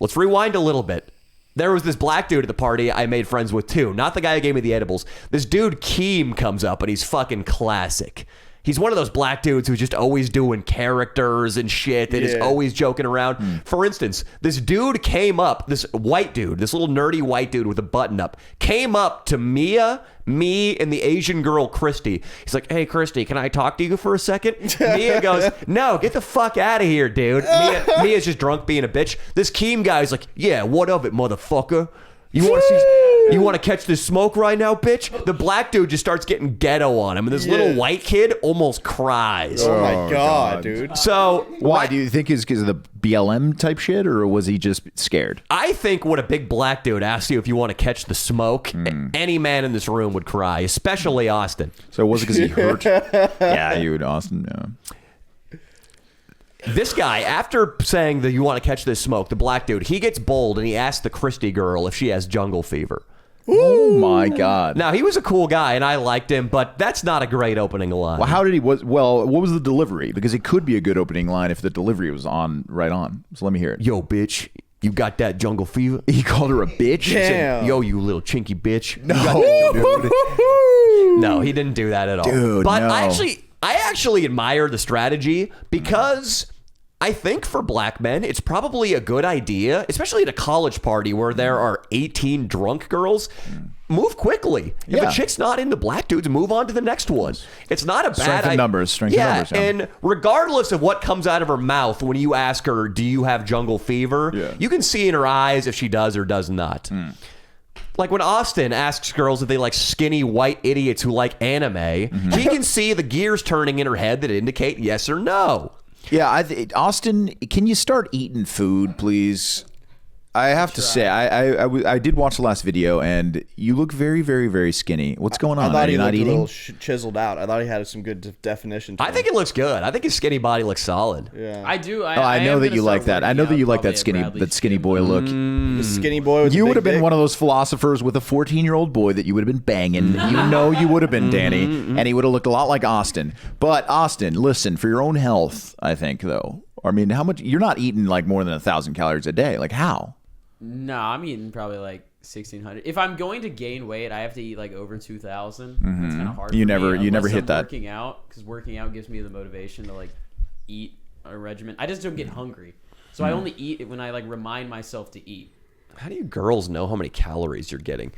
let's rewind a little bit. There was this black dude at the party I made friends with too. Not the guy who gave me the edibles. This dude Keem comes up and he's fucking classic. He's one of those black dudes who's just always doing characters and shit and is always joking around. For instance, this dude came up, this white dude, this little nerdy white dude with a button up, came up to Mia, me, and the Asian girl, Christy. He's like, hey, Christy, can I talk to you for a second? Mia goes, no, get the fuck out of here, dude. Mia's just drunk being a bitch. This Keem guy's like, yeah, what of it, motherfucker? You want to see? You want to catch this smoke right now, bitch? The black dude just starts getting ghetto on him, and this little white kid almost cries. Oh my god, dude. So Why do you think is because of the BLM type shit, or was he just scared? I think when a big black dude asks you if you want to catch the smoke, any man in this room would cry, especially Austin. So was it because he hurt? Yeah, you would, Austin. Yeah. This guy, after saying that you want to catch this smoke, the black dude, he gets bold and he asks the Christie girl if she has jungle fever. Oh my god. Now, he was a cool guy and I liked him, but that's not a great opening line. Well, how did he what was the delivery? Because it could be a good opening line if the delivery was right on. So let me hear it. Yo, bitch, you got that jungle fever? He called her a bitch. He said, Damn. yo, you little chinky bitch. You got No, that jungle dude. fever?" No, he didn't do that at all. Dude, but no. I actually admire the strategy because I think for black men, it's probably a good idea, especially at a college party where there are 18 drunk girls. Move quickly. If Yeah. a chick's not into black dudes, move on to the next one. It's not a bad Strength in idea. numbers, strength in numbers, yeah. And regardless of what comes out of her mouth when you ask her, do you have jungle fever? Yeah. You can see in her eyes if she does or does not. Like when Austin asks girls if they like skinny white idiots who like anime, he can see the gears turning in her head that indicate yes or no. Yeah, Austin, can you start eating food, please? I have to say, I did watch the last video, and you look very, very, very skinny. What's going on? I thought Are he you not looked a eating? little chiseled out. I thought he had some good definition. To I him. think it looks good. I think his skinny body looks solid. Yeah. I do. I know am that gonna you start like that. I working know that out you like probably that at skinny Bradley's boy gym. look. The skinny boy with You the would have big been dick. one of those philosophers with a 14-year-old boy that you would have been banging. You know you would have been, Danny, and he would have looked a lot like Austin. But Austin, listen, for your own health, I think though. I mean, how much? You're not eating like more than 1,000 calories a day. Like how? No, I'm eating probably like 1,600. If I'm going to gain weight, I have to eat like over 2,000. That's kind of hard. You for never- me, you never unless hit I'm that. Working out, because working out gives me the motivation to like eat a regimen. I just don't get hungry, so I only eat when I like remind myself to eat. How do you girls know how many calories you're getting?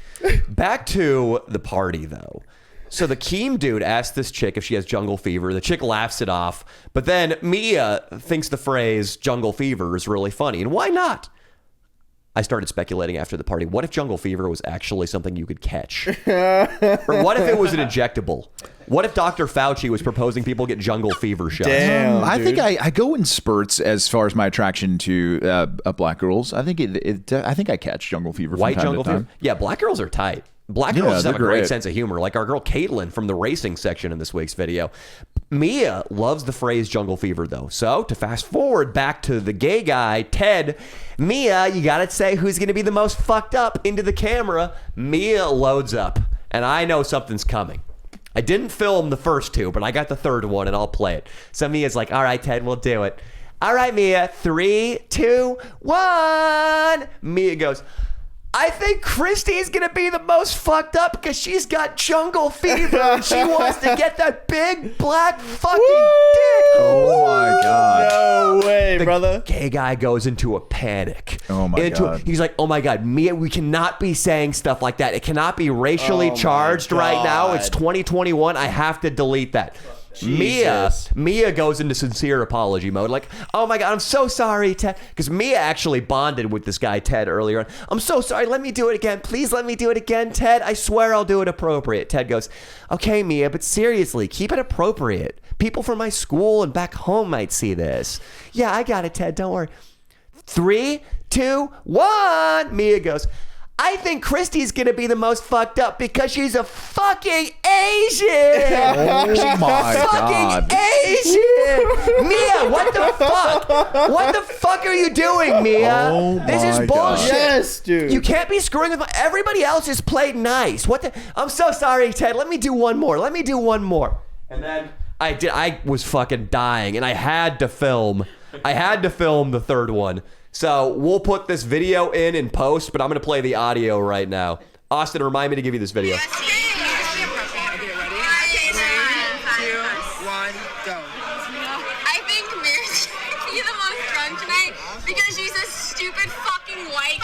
Back to the party, though. So the Keem dude asked this chick if she has jungle fever. The chick laughs it off. But then Mia thinks the phrase jungle fever is really funny. And why not? I started speculating after the party. What if jungle fever was actually something you could catch? Or what if it was an injectable? What if Dr. Fauci was proposing people get jungle fever shots? Damn, I dude. think I go in spurts as far as my attraction to black girls. I think I think I catch jungle fever. White from time jungle to time. fever? Yeah, black girls are tight. Black Yeah, girls just have a they're great great. sense of humor. Like our girl Caitlin from the racing section in this week's video. Mia loves the phrase jungle fever, though. So to fast forward back to the gay guy, Ted, Mia, you got to say who's going to be the most fucked up into the camera. Mia loads up, and I know something's coming. I didn't film the first two, but I got the third one, and I'll play it. So Mia's like, all right, Ted, we'll do it. All right, Mia, 3, 2, 1. Mia goes, I think Christy's gonna be the most fucked up because she's got jungle fever and she wants to get that big black fucking dick. Oh my god! No way, brother. Gay guy goes into a panic. Oh my God. He's like, oh my god, Mia, we cannot be saying stuff like that. It cannot be racially Oh my charged right now. It's God. 2021. I have to delete that. Jesus. Mia goes into sincere apology mode. Like, oh my God, I'm so sorry, Ted. Because Mia actually bonded with this guy, Ted, earlier on. I'm so sorry. Let me do it again. Please let me do it again, Ted. I swear I'll do it appropriate. Ted goes, okay, Mia, but seriously, keep it appropriate. People from my school and back home might see this. Yeah, I got it, Ted. Don't worry. 3, 2, 1. Mia goes, I think Christy's gonna be the most fucked up because she's a fucking Asian. Oh my Fucking god! Asian. Mia, what the fuck? What the fuck are you doing, Mia? Oh This is my God. bullshit. Yes, dude. You can't be screwing with everybody else. Just played nice. What the? I'm so sorry, Ted. Let me do one more. And then I was fucking dying, and I had to film. The third one. So we'll put this video in post, but I'm gonna play the audio right now. Austin, remind me to give you this video. Okay, ready? 3, 2, 1, go. I think Mir's gonna be the most drunk tonight because she's a stupid fucking white.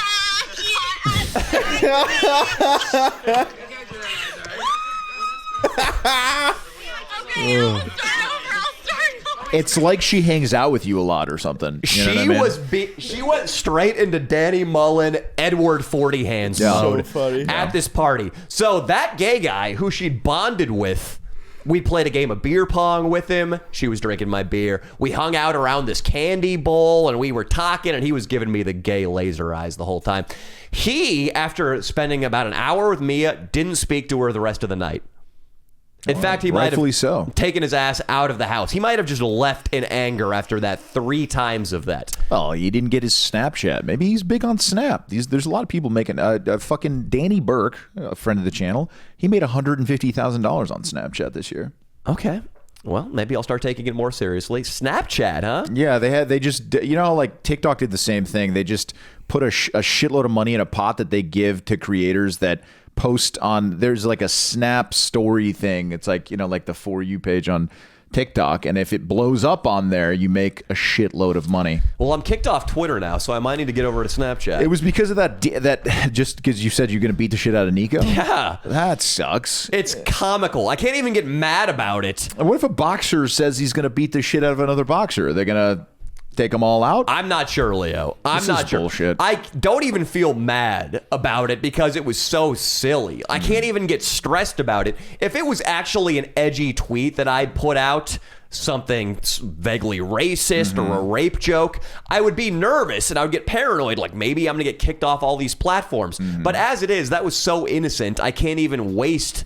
Okay, I'll start over. It's like she hangs out with you a lot or something. You know what I mean? She went straight into Danny Mullen, Edward 40 Hands mode So funny. at this party. So that gay guy who she bonded with, we played a game of beer pong with him. She was drinking my beer. We hung out around this candy bowl and we were talking, and he was giving me the gay laser eyes the whole time. He, after spending about an hour with Mia, didn't speak to her the rest of the night. In fact, he might rightfully have so. taken his ass out of the house. He might have just left in anger after that 3 times of that. Oh, he didn't get his Snapchat. Maybe he's big on Snap. There's a lot of people making. Fucking Danny Burke, a friend of the channel, he made $150,000 on Snapchat this year. Okay. Well, maybe I'll start taking it more seriously. Snapchat, huh? Yeah, they just, you know, like TikTok did the same thing. They just put a shitload of money in a pot that they give to creators that post on, there's like a Snap story thing. It's like, you know, like the For You page on TikTok, and if it blows up on there, you make a shitload of money. Well, I'm kicked off Twitter now, so I might need to get over to Snapchat. It was because of that just because you said you're going to beat the shit out of Nico? Yeah. That sucks. It's comical. I can't even get mad about it. And what if a boxer says he's going to beat the shit out of another boxer? They're going to take them all out? I'm not sure, Leo. This is bullshit. I don't even feel mad about it because it was so silly. I can't even get stressed about it. If it was actually an edgy tweet that I put out something vaguely racist or a rape joke, I would be nervous and I would get paranoid, like maybe I'm gonna get kicked off all these platforms. But as it is, that was so innocent, I can't even waste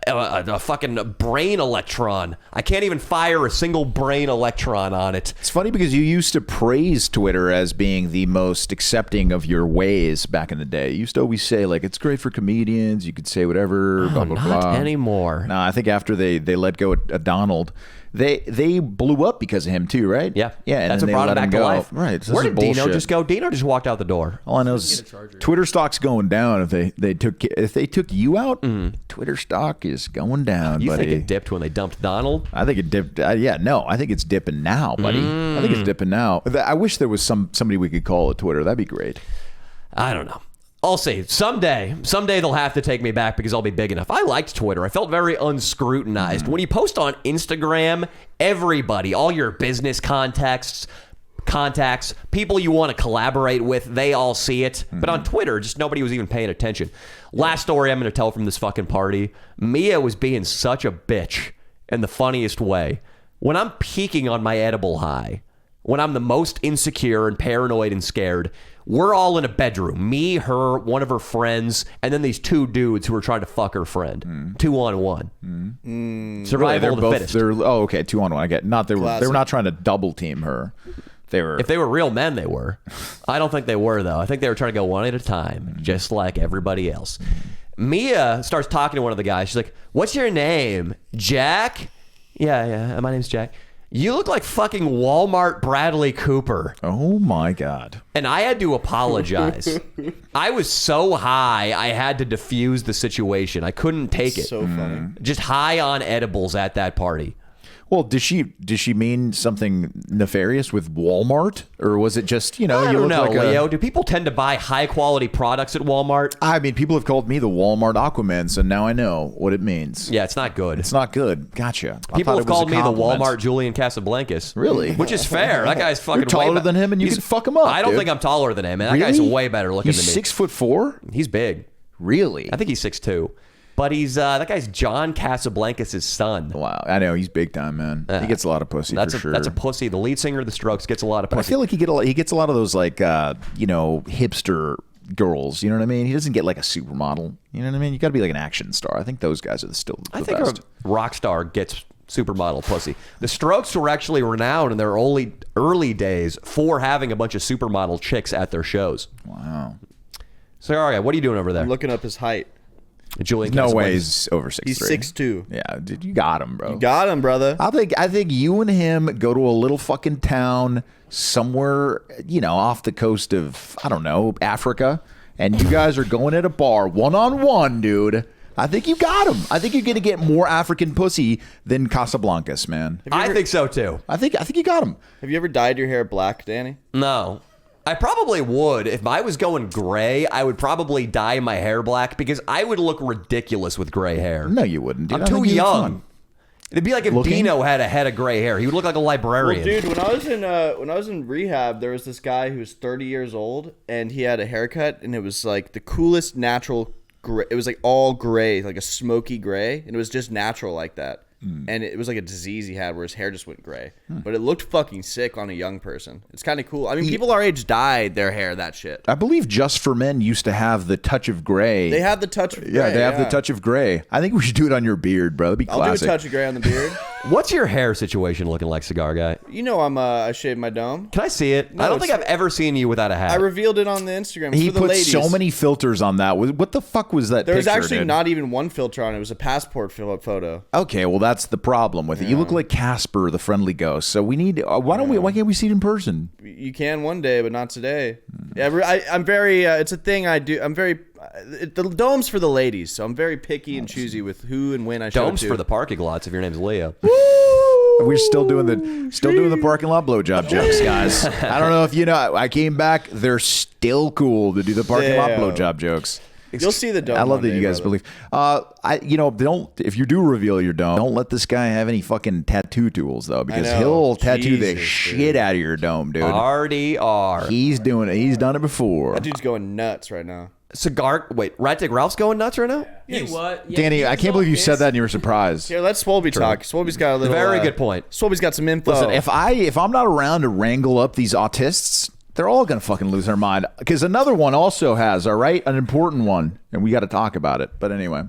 a fucking brain electron. I can't even fire a single brain electron on it. It's funny because you used to praise Twitter as being the most accepting of your ways back in the day. You used to always say, like, it's great for comedians. You could say whatever, blah, blah, Not blah. anymore. No, I think after they let go of Donald, they blew up because of him too, right? Yeah. And That's then what brought they him let back to go. life. Right. So Where this did is Dino bullshit. just go? Dino just walked out the door. All I know is Twitter stock's going down. If they took you out, Twitter stock is going down, You buddy. think it dipped when they dumped Donald? I think it dipped. I think it's dipping now, buddy. I think it's dipping now. I wish there was somebody we could call at Twitter. That'd be great. I don't know. I'll see. Someday they'll have to take me back because I'll be big enough. I liked Twitter. I felt very unscrutinized. When you post on Instagram, everybody, all your business contacts, people you want to collaborate with, they all see it. But on Twitter, just nobody was even paying attention. Last story I'm going to tell from this fucking party. Mia was being such a bitch in the funniest way. When I'm peaking on my edible high, when I'm the most insecure and paranoid and scared, we're all in a bedroom. Me, her, one of her friends, and then these two dudes who are trying to fuck her friend. 2-on-1. Survival of the fittest. Okay, 2-on-1. I get. They were not trying to double team her. If they were real men, they were. I don't think they were, though. I think they were trying to go one at a time, just like everybody else. Mia starts talking to one of the guys. She's like, "What's your name? Jack?" Yeah, my name's Jack. You look like fucking Walmart Bradley Cooper. Oh my God. And I had to apologize. I was so high, I had to diffuse the situation. I couldn't take it. So funny. Just high on edibles at that party. Well, did she mean something nefarious with Walmart, or was it just I don't know, Leo. Do people tend to buy high quality products at Walmart? I mean, people have called me the Walmart Aquaman, so now I know what it means. Yeah, it's not good. It's not good. Gotcha. People have called me the Walmart Julian Casablancas. Really? Which is fair. That guy's fucking You're taller than him, and you can fuck him up. I don't dude. think I'm taller than him, man. That Really? guy's way better looking He's than me. 6'4". He's big. Really? I think he's 6'2". But he's that guy's John Casablancas' son. Wow, I know he's big time, man. He gets a lot of pussy for sure. That's a pussy. The lead singer of the Strokes gets a lot of pussy. But I feel like he gets a lot of those like hipster girls. You know what I mean? He doesn't get like a supermodel. You know what I mean? You got to be like an action star. I think those guys are still the I think best. a rock star gets supermodel pussy. The Strokes were actually renowned in their early days for having a bunch of supermodel chicks at their shows. Wow. So, all right, what are you doing over there? I'm looking up his height. Julian No Casablancas. way he's over 6'3". He's 6'2". Yeah, dude, you got him, bro. You got him, brother. I think you and him go to a little fucking town somewhere, off the coast of, I don't know, Africa, and you guys are going at a bar one-on-one, dude. I think you got him. I think you're going to get more African pussy than Casablancas, man. I think so, too. I think you got him. Have you ever dyed your hair black, Danny? No. I probably would. If I was going gray, I would probably dye my hair black because I would look ridiculous with gray hair. No, you wouldn't, dude. I'm too young. It'd be like if Dino had a head of gray hair. He would look like a librarian. Well, dude, when I was in rehab, there was this guy who was 30 years old, and he had a haircut, and it was like the coolest natural gray. It was like all gray, like a smoky gray, and it was just natural like that. And it was like a disease he had where his hair just went gray. But it looked fucking sick on a young person. It's kind of cool. I mean, people our age dyed their hair that shit. I believe Just for Men used to have the touch of gray. They have the touch of gray. Yeah, they have the touch of gray. I think we should do it on your beard, bro. That'd be classic. I'll do a touch of gray on the beard. What's your hair situation looking like, Cigar Guy? You know I shaved my dome. Can I see it? No, I don't think I've ever seen you without a hat. I revealed it on the Instagram. It's He for the put ladies. so many filters on that. What the fuck was that There was picture, actually dude? not even one filter on it. It was a passport photo. Okay, well that's the problem with it. You look like Casper, the friendly ghost. So we need. Why can't we see it in person? You can one day, but not today. Yeah, I'm very. It's a thing I do. I'm very. The dome's for the ladies, so I'm very picky and choosy with who and when I show Domes it to. for the parking lots if your name's Leo. We're still doing the parking lot blowjob jokes, guys. I don't know if you know. I came back. They're still cool to do the parking lot Damn. blowjob jokes. You'll see the dome. I love one that day, you guys brother. believe. Don't if you do reveal your dome, don't let this guy have any fucking tattoo tools though, because know. he'll tattoo the Jesus, shit dude. out of your dome, dude. RDR. He's doing it. He's done it before. That dude's going nuts right now. Wait, Rat Dick Ralph's going nuts right now? He what? Yeah, Danny, he I was can't all believe you said pissed. that and you were surprised. Here, let Swolby talk. Swolby's got a little. Very good point. Swolby's got some info. Listen, if I'm not around to wrangle up these autists, they're all gonna fucking lose their mind. Because another one also has, all right, an important one, and we got to talk about it. But anyway,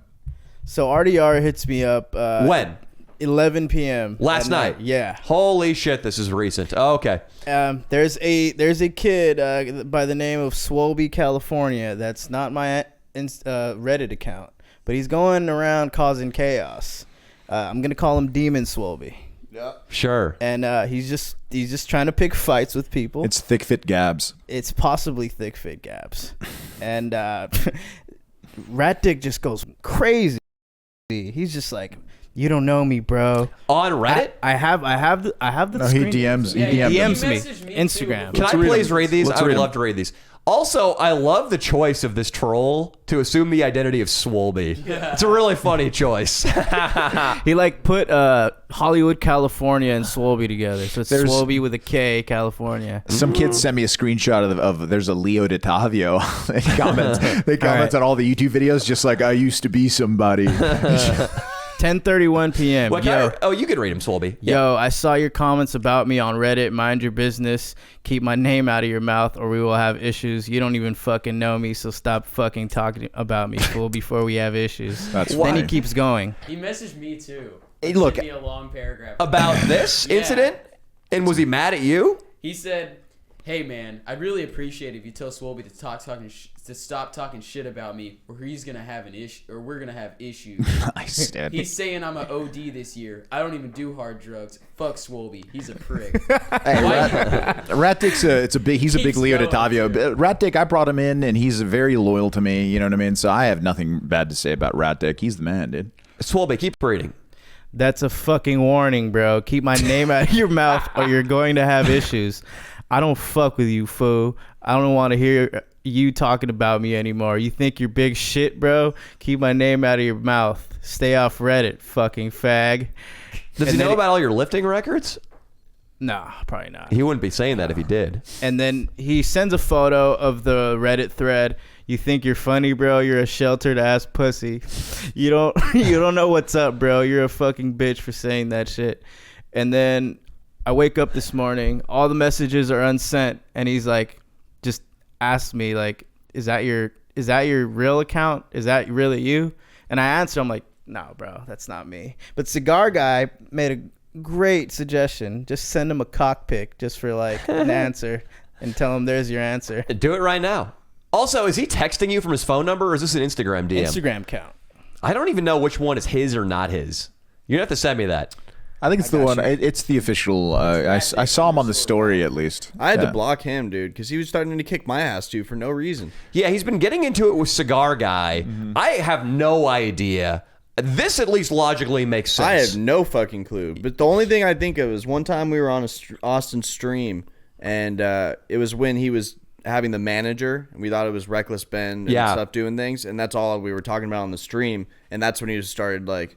So RDR hits me up. When? 11 p.m. Last at night. Yeah. Holy shit, this is recent. Oh, okay. There's a kid by the name of Swolby, California. That's not my Reddit account, but he's going around causing chaos. I'm gonna call him Demon Swolby. Sure. And he's just trying to pick fights with people. it's thick fit Gabs. It's possibly thick fit Gabs, and Rat Dick just goes crazy. He's just like, you don't know me, bro. On Reddit? I have the No, he screen- DMs. Yeah, He DMs. DMs me. messaged me Instagram. too. Can I read please them. read these? Let's I would read love them. to read these. Also, I love the choice of this troll to assume the identity of Swolby. It's a really funny choice. He like put Hollywood, California, and Swolby together. So it's There's- Swolby with a K, California. Some kids sent me a screenshot of there's a Leo DiTavio. They comment on all the YouTube videos just like, I used to be somebody. 10:31 p.m. What Yo, kind of- you can read him, Swolby. yo, I saw your comments about me on Reddit. Mind your business. Keep my name out of your mouth, or we will have issues. You don't even fucking know me, so stop fucking talking about me, fool, before we have issues. That's Then he fine. keeps going. He messaged me too. Hey, He look. sent me a long paragraph About this Yeah. incident? And was he mad at you? He said, "Hey man, I'd really appreciate if you tell Swolby to stop talking shit about me, or he's gonna have an issue, or we're gonna have issues. Nice, Danny. He's saying I'm an OD this year. I don't even do hard drugs. Fuck Swolby. He's a prick." Hey, Why- Rat Dick's he's a big Keeps Leo going, DiTavio. too. Rat Dick, I brought him in and he's very loyal to me. You know what I mean? So I have nothing bad to say about Rat Dick. He's the man, dude. Swolby, keep reading. That's a fucking warning, bro. Keep my name out of your mouth, or you're going to have issues. I don't fuck with you, fool. I don't want to hear you talking about me anymore. You think you're big shit, bro? Keep my name out of your mouth. Stay off Reddit, fucking fag. Does he And know then about all your lifting records? Nah, probably not. He wouldn't be saying that if he did. And then he sends a photo of the Reddit thread. You think you're funny, bro? You're a sheltered ass pussy. You don't know what's up, bro. You're a fucking bitch for saying that shit. And then I wake up this morning, all the messages are unsent, and he's like, just asked me like, is that your real account? Is that really you? And I answer, I'm like, no, bro, that's not me. But Cigar Guy made a great suggestion. Just send him a cock pic just for like an answer, and tell him there's your answer. Do it right now. Also, is he texting you from his phone number, or is this an Instagram DM? Instagram account. I don't even know which one is his or not his. You're going to have to send me that. I think it's the one. It's the official. I saw him on the story at least. I had Yeah. to block him, dude, because he was starting to kick my ass too for no reason. Yeah, he's been getting into it with Cigar Guy. I have no idea. This at least logically makes sense. I have no fucking clue. But the only thing I think of is one time we were on a Austin stream, and it was when he was having the manager, and we thought it was Reckless Ben and stuff doing things, and that's all we were talking about on the stream, and that's when he just started like,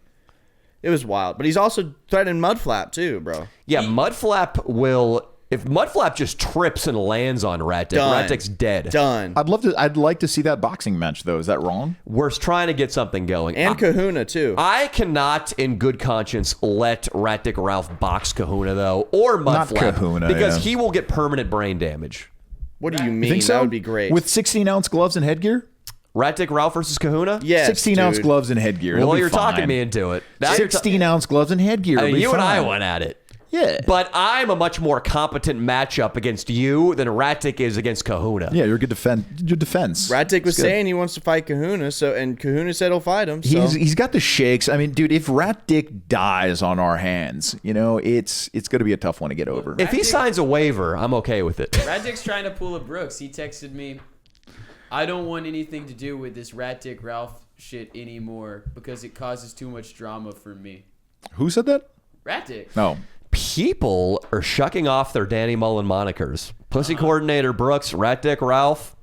it was wild. But he's also threatening Mudflap too, bro. Yeah, Mudflap will. If Mudflap just trips and lands on Rat Dick, Done. Rat Dick's dead. Done. I'd like to see that boxing match though. Is that wrong? We're trying to get something going. And Kahuna too. I cannot, in good conscience, let Rat Dick Ralph box Kahuna though, or Not Mudflap, Kahuna, because yeah. he will get permanent brain damage. What do you You mean? think so? That would be great. With 16-ounce gloves and headgear. Rat Dick Ralph versus Kahuna? yes, 16-ounce dude. gloves and headgear. It'll Well, be you're talking fine. me into it. Now you're ta- 16-ounce gloves and headgear. It'll be you and I fine. went at it. Yeah. But I'm a much more competent matchup against you than Rat Dick is against Kahuna. Yeah, you're a good defense. Rat Dick was It's good. saying he wants to fight Kahuna, and Kahuna said he'll fight him. So. He's got the shakes. I mean, dude, if Rat Dick dies on our hands, you know, it's going to be a tough one to get over. If he signs a waiver, I'm okay with it. Rat Dick's trying to pull a Brooks. He texted me, "I don't want anything to do with this Rat Dick Ralph shit anymore because it causes too much drama for me." Who said that? Rat Dick. No. People are shucking off their Danny Mullen monikers. Pussy Coordinator Brooks, Rat Dick Ralph.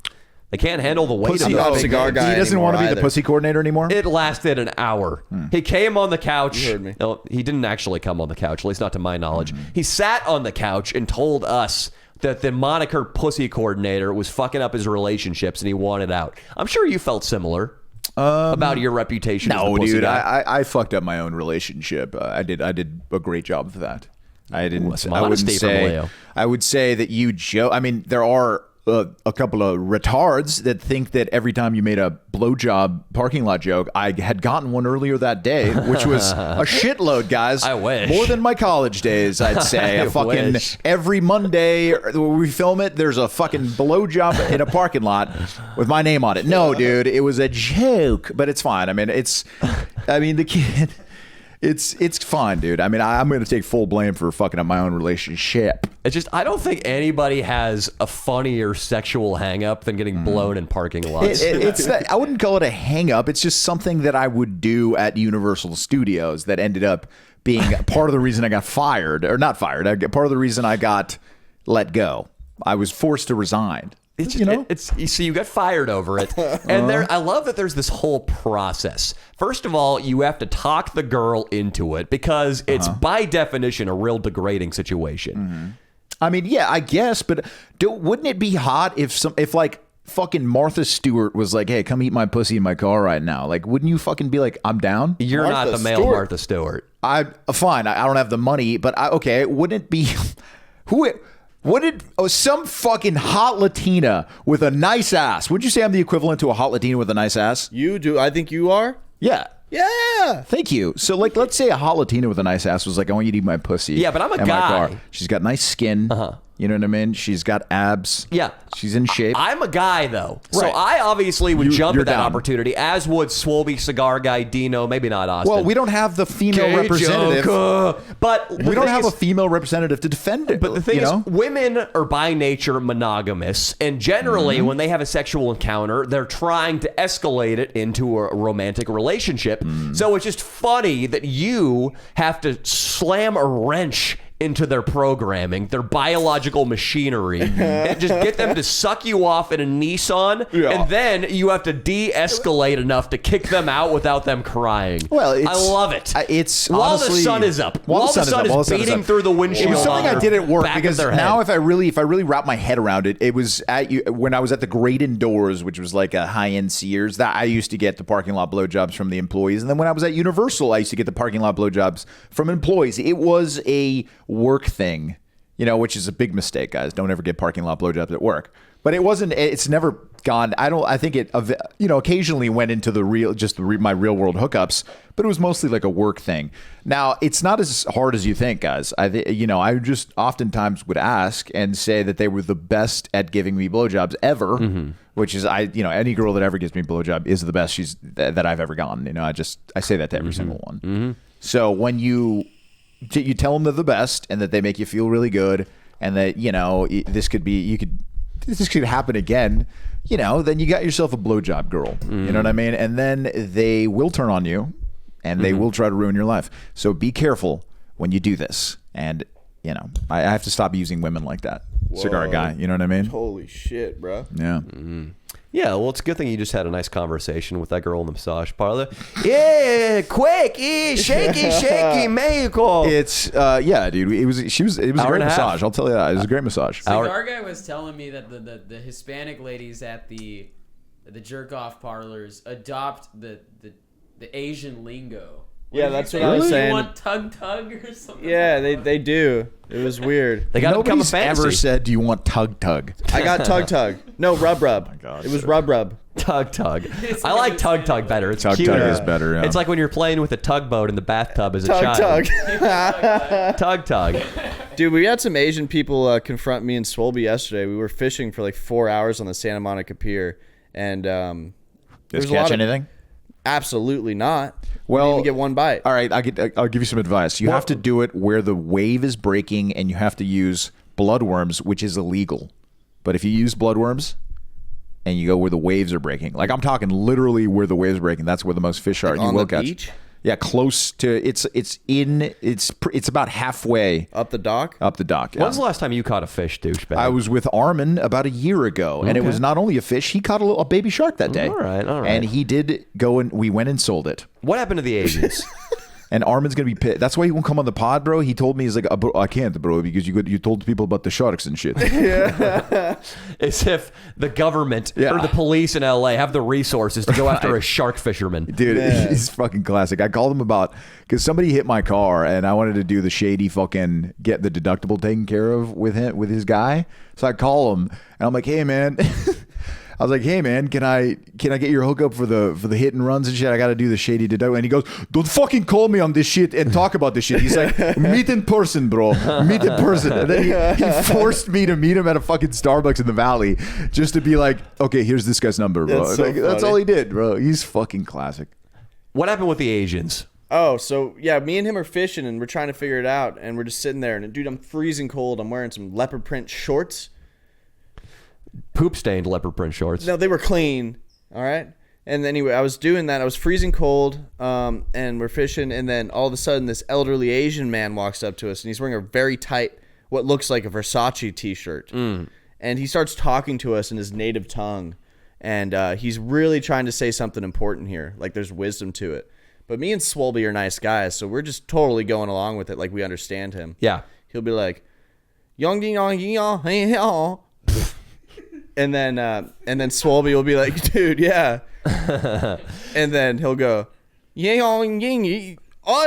They can't handle the weight Pussy, of not the Cigar Guy he doesn't anymore want to be the either. pussy coordinator anymore? It lasted an hour. He came on the couch. You heard me. No, he didn't actually come on the couch, at least not to my knowledge. He sat on the couch and told us that the moniker pussy coordinator was fucking up his relationships and he wanted out. I'm sure you felt similar about your reputation. as the No, pussy dude, guy. I fucked up my own relationship. I did a great job of that. I didn't. That's I wouldn't modesty from say. Leo. I would say that you joke. I mean, there are a couple of retards that think that every time you made a blowjob parking lot joke, I had gotten one earlier that day, which was a shitload, guys. I wish. More than my college days, I'd say. I wish. Every Monday when we film it, there's a fucking blowjob in a parking lot with my name on it. No, dude, it was a joke, but it's fine. I mean, the kid. It's fine, dude. I mean, I'm going to take full blame for fucking up my own relationship. It's just, I don't think anybody has a funnier sexual hang up than getting blown in parking lots. It's that, I wouldn't call it a hang up. It's just something that I would do at Universal Studios that ended up being part of the reason I got fired, or not fired. Part of the reason I got let go. I was forced to resign. It's just, you see, you got fired over it, and I love that there's this whole process. First of all, you have to talk the girl into it because it's by definition a real degrading situation. I mean, yeah, I guess, but wouldn't it be hot if like fucking Martha Stewart was like, "Hey, come eat my pussy in my car right now"? Like, wouldn't you fucking be like, "I'm down"? You're Martha not the male Stewart. Martha Stewart. Fine. I don't have the money, but okay. Wouldn't it be some fucking hot Latina with a nice ass? Would you say I'm the equivalent to a hot Latina with a nice ass? You do. I think you are. Yeah. Yeah. Thank you. So, like, let's say a hot Latina with a nice ass was like, "I want you to eat my pussy." Yeah, but I'm a in my guy. car. She's got nice skin. You know what I mean? She's got abs. Yeah. She's in shape. I'm a guy, though. So Right. I obviously would jump you're at that down. opportunity, as would Swolby, Cigar Guy, Dino, maybe not Austin. Well, we don't have the female Gay representative. joke. But We don't have a female representative to defend it. But the thing you know? is, women are by nature monogamous, and generally, when they have a sexual encounter, they're trying to escalate it into a romantic relationship. So it's just funny that you have to slam a wrench into their programming, their biological machinery, and just get them to suck you off in a Nissan, and then you have to de-escalate enough to kick them out without them crying. Well, I love it. It's while honestly, the sun is up, while the sun is beating through the windshield. It was something on I did their at work back of because their head. now if I really wrap my head around it, it was when I was at the Great Indoors, which was like a high-end Sears, that I used to get the parking lot blowjobs from the employees, and then when I was at Universal, I used to get the parking lot blowjobs from employees. It was a work thing, which is a big mistake, guys. Don't ever get parking lot blowjobs at work. But it wasn't. It's never gone. I think it. Occasionally went into the my real world hookups, but it was mostly like a work thing. Now it's not as hard as you think, guys. I just oftentimes would ask and say that they were the best at giving me blowjobs ever, which is any girl that ever gives me a blowjob is the best that I've ever gotten. I say that to every single one. So when you tell them they're the best and that they make you feel really good and that this could happen again, then you got yourself a blowjob girl. You know what I mean? And then they will turn on you and they will try to ruin your life. So be careful when you do this. And I have to stop using women like that. Cigar Guy, you know what I mean? Holy shit, bro. Yeah. Yeah, well, it's a good thing you just had a nice conversation with that girl in the massage parlor. Yeah, quick, shaky, Mexico. It's dude. It was a great massage. I'll tell you that. It was a great massage. Cigar Guy was telling me that the Hispanic ladies at the jerk off parlors adopt the Asian lingo. Yeah, that's what I was saying. You want tug or something? Yeah, they do. It was weird. They got to become a Nobody's fantasy. ever said, "Do you want tug?" I got tug. No, rub. Oh my God, it was rub. Tug. I like tug better. It's Tug cute. is better. Yeah. It's like when you're playing with a tugboat in the bathtub as a child. Tug. Dude, we had some Asian people confront me and Swolby yesterday. We were fishing for like 4 hours on the Santa Monica Pier, and Did you catch anything? Absolutely not. Well, we didn't even get one bite. All right, I'll give you some advice. You have to do it where the wave is breaking, and you have to use bloodworms, which is illegal. But if you use bloodworms and you go where the waves are breaking, like I'm talking literally where the waves are breaking, that's where the most fish are. Like You on will the catch. beach? Yeah, close to it's about halfway Up the dock? up the dock. Yeah. When's the last time you caught a fish, douchebag? I was with Armin about a year ago, and it was not only a fish. He caught a baby shark that day. All right. And he did go and we went and sold it. What happened to the Asians? And Armin's gonna be pissed. That's why he won't come on the pod, bro. He told me, he's like, bro, I can't, bro, because you told people about the sharks and shit. As if the government or the police in LA have the resources to go after a shark fisherman. Dude, he's fucking classic. I called him because somebody hit my car and I wanted to do the shady fucking get the deductible taken care of with his guy. So I call him and I'm like, hey man. I was like, hey man, can I get your hookup for the hit and runs and shit? I got to do the shady deductible. And he goes, don't fucking call me on this shit and talk about this shit. He's like, meet in person, bro. Meet in person. And then he forced me to meet him at a fucking Starbucks in the Valley just to be like, okay, here's this guy's number, bro. That's all he did, bro. He's fucking classic. What happened with the Asians? Oh, so yeah, me and him are fishing and we're trying to figure it out. And we're just sitting there and dude, I'm freezing cold. I'm wearing some leopard print shorts. Poop stained leopard print shorts. No, they were clean. All right. And anyway, I was doing that. I was freezing cold, and we're fishing. And then all of a sudden, this elderly Asian man walks up to us, and he's wearing a very tight, what looks like a Versace T-shirt. And he starts talking to us in his native tongue, and he's really trying to say something important here. Like there's wisdom to it. But me and Swolby are nice guys, so we're just totally going along with it, like we understand him. Yeah. He'll be like, "Yong ding yong yong hey hey." And then Swolby will be like, dude, yeah. And then he'll go, yeah, oh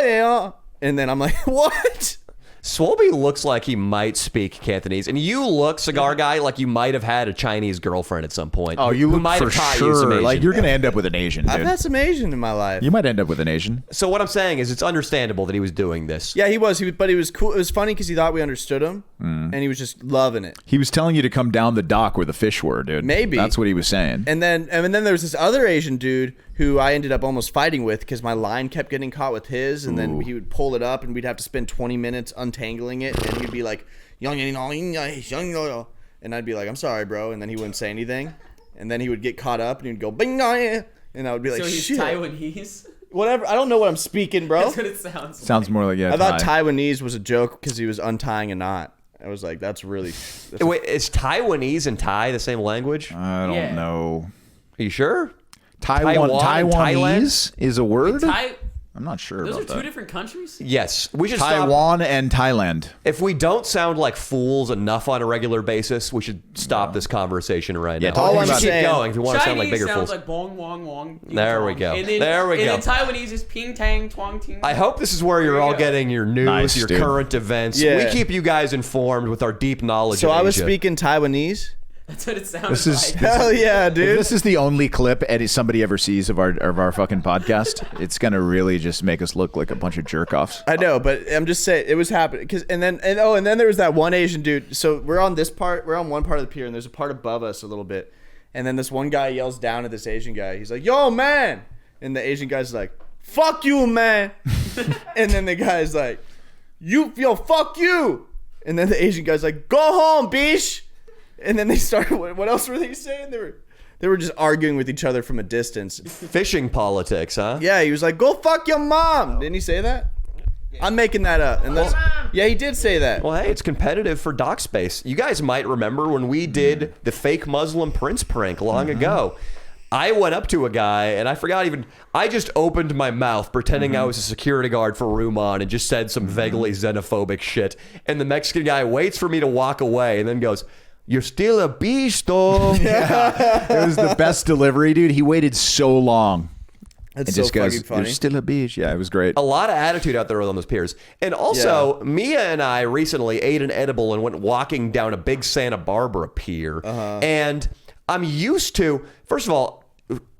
yeah. And then I'm like, what? Swolby looks like he might speak Cantonese, and you look, Cigar Guy, like you might have had a Chinese girlfriend at some point. Oh, you who look might for have taught you some sure. Asian. Like you're gonna end up with an Asian, dude. I've had some Asian in my life. You might end up with an Asian. So what I'm saying is, it's understandable that he was doing this. Yeah, he was. But he was cool. It was funny because he thought we understood him, and he was just loving it. He was telling you to come down the dock where the fish were, dude. Maybe that's what he was saying. And then there was this other Asian dude who I ended up almost fighting with because my line kept getting caught with his, and then he would pull it up, and we'd have to spend 20 minutes untangling it, and he'd be like, and I'd be like, I'm sorry, bro, and then he wouldn't say anything, and then he would get caught up, and he'd go, and I would be like, So he's shit. Taiwanese? Whatever. I don't know what I'm speaking, bro. That's what it sounds Sounds more like, yeah. I thought Taiwanese was a joke because he was untying a knot. I was like, that's really... Wait, is Taiwanese and Thai the same language? I don't know. Are you sure? Taiwanese is a word? I'm not sure Those about are two that. different countries? Yes. We should Taiwan stop. and Thailand. If we don't sound like fools enough on a regular basis, we should stop this conversation right now. all We I'm should keep saying- going if we want to sound like Chinese bigger sounds fools. like bong, wong, wong. ding, There dong. we go. And then, There we go. And then Taiwanese is ping, tang, twang, ting. I hope this is where you're all getting your news, Nice, your dude. current events. Yeah. We keep you guys informed with our deep knowledge So of I was Asia. speaking Taiwanese? That's what it sounds This is like. Hell yeah, if dude. this is the only clip somebody ever sees of our fucking podcast, it's gonna really just make us look like a bunch of jerk offs. I know, but I'm just saying it was happening and then there was that one Asian dude. So we're on one part of the pier, and there's a part above us a little bit, and then this one guy yells down at this Asian guy. He's like, "Yo, man!" And the Asian guy's like, "Fuck you, man!" And then the guy's like, "Yo, fuck you!" And then the Asian guy's like, "Go home, bitch!" And then they started. What else were they saying? They were just arguing with each other from a distance. Fishing politics, huh? Yeah, he was like, "Go fuck your mom." Didn't he say that? I'm making that up. And yeah, he did say that. Well, hey, it's competitive for dock space. You guys might remember when we did the fake Muslim prince prank long ago. I went up to a guy, and I just opened my mouth pretending I was a security guard for Room On and just said some vaguely xenophobic shit. And the Mexican guy waits for me to walk away and then goes, "You're still a beast, though." It was the best delivery, dude. He waited so long. That's It so just goes, fucking funny. "You're still a bitch." Yeah, it was great. A lot of attitude out there on those piers. And also, Mia and I recently ate an edible and went walking down a big Santa Barbara pier. And I'm used to, first of all,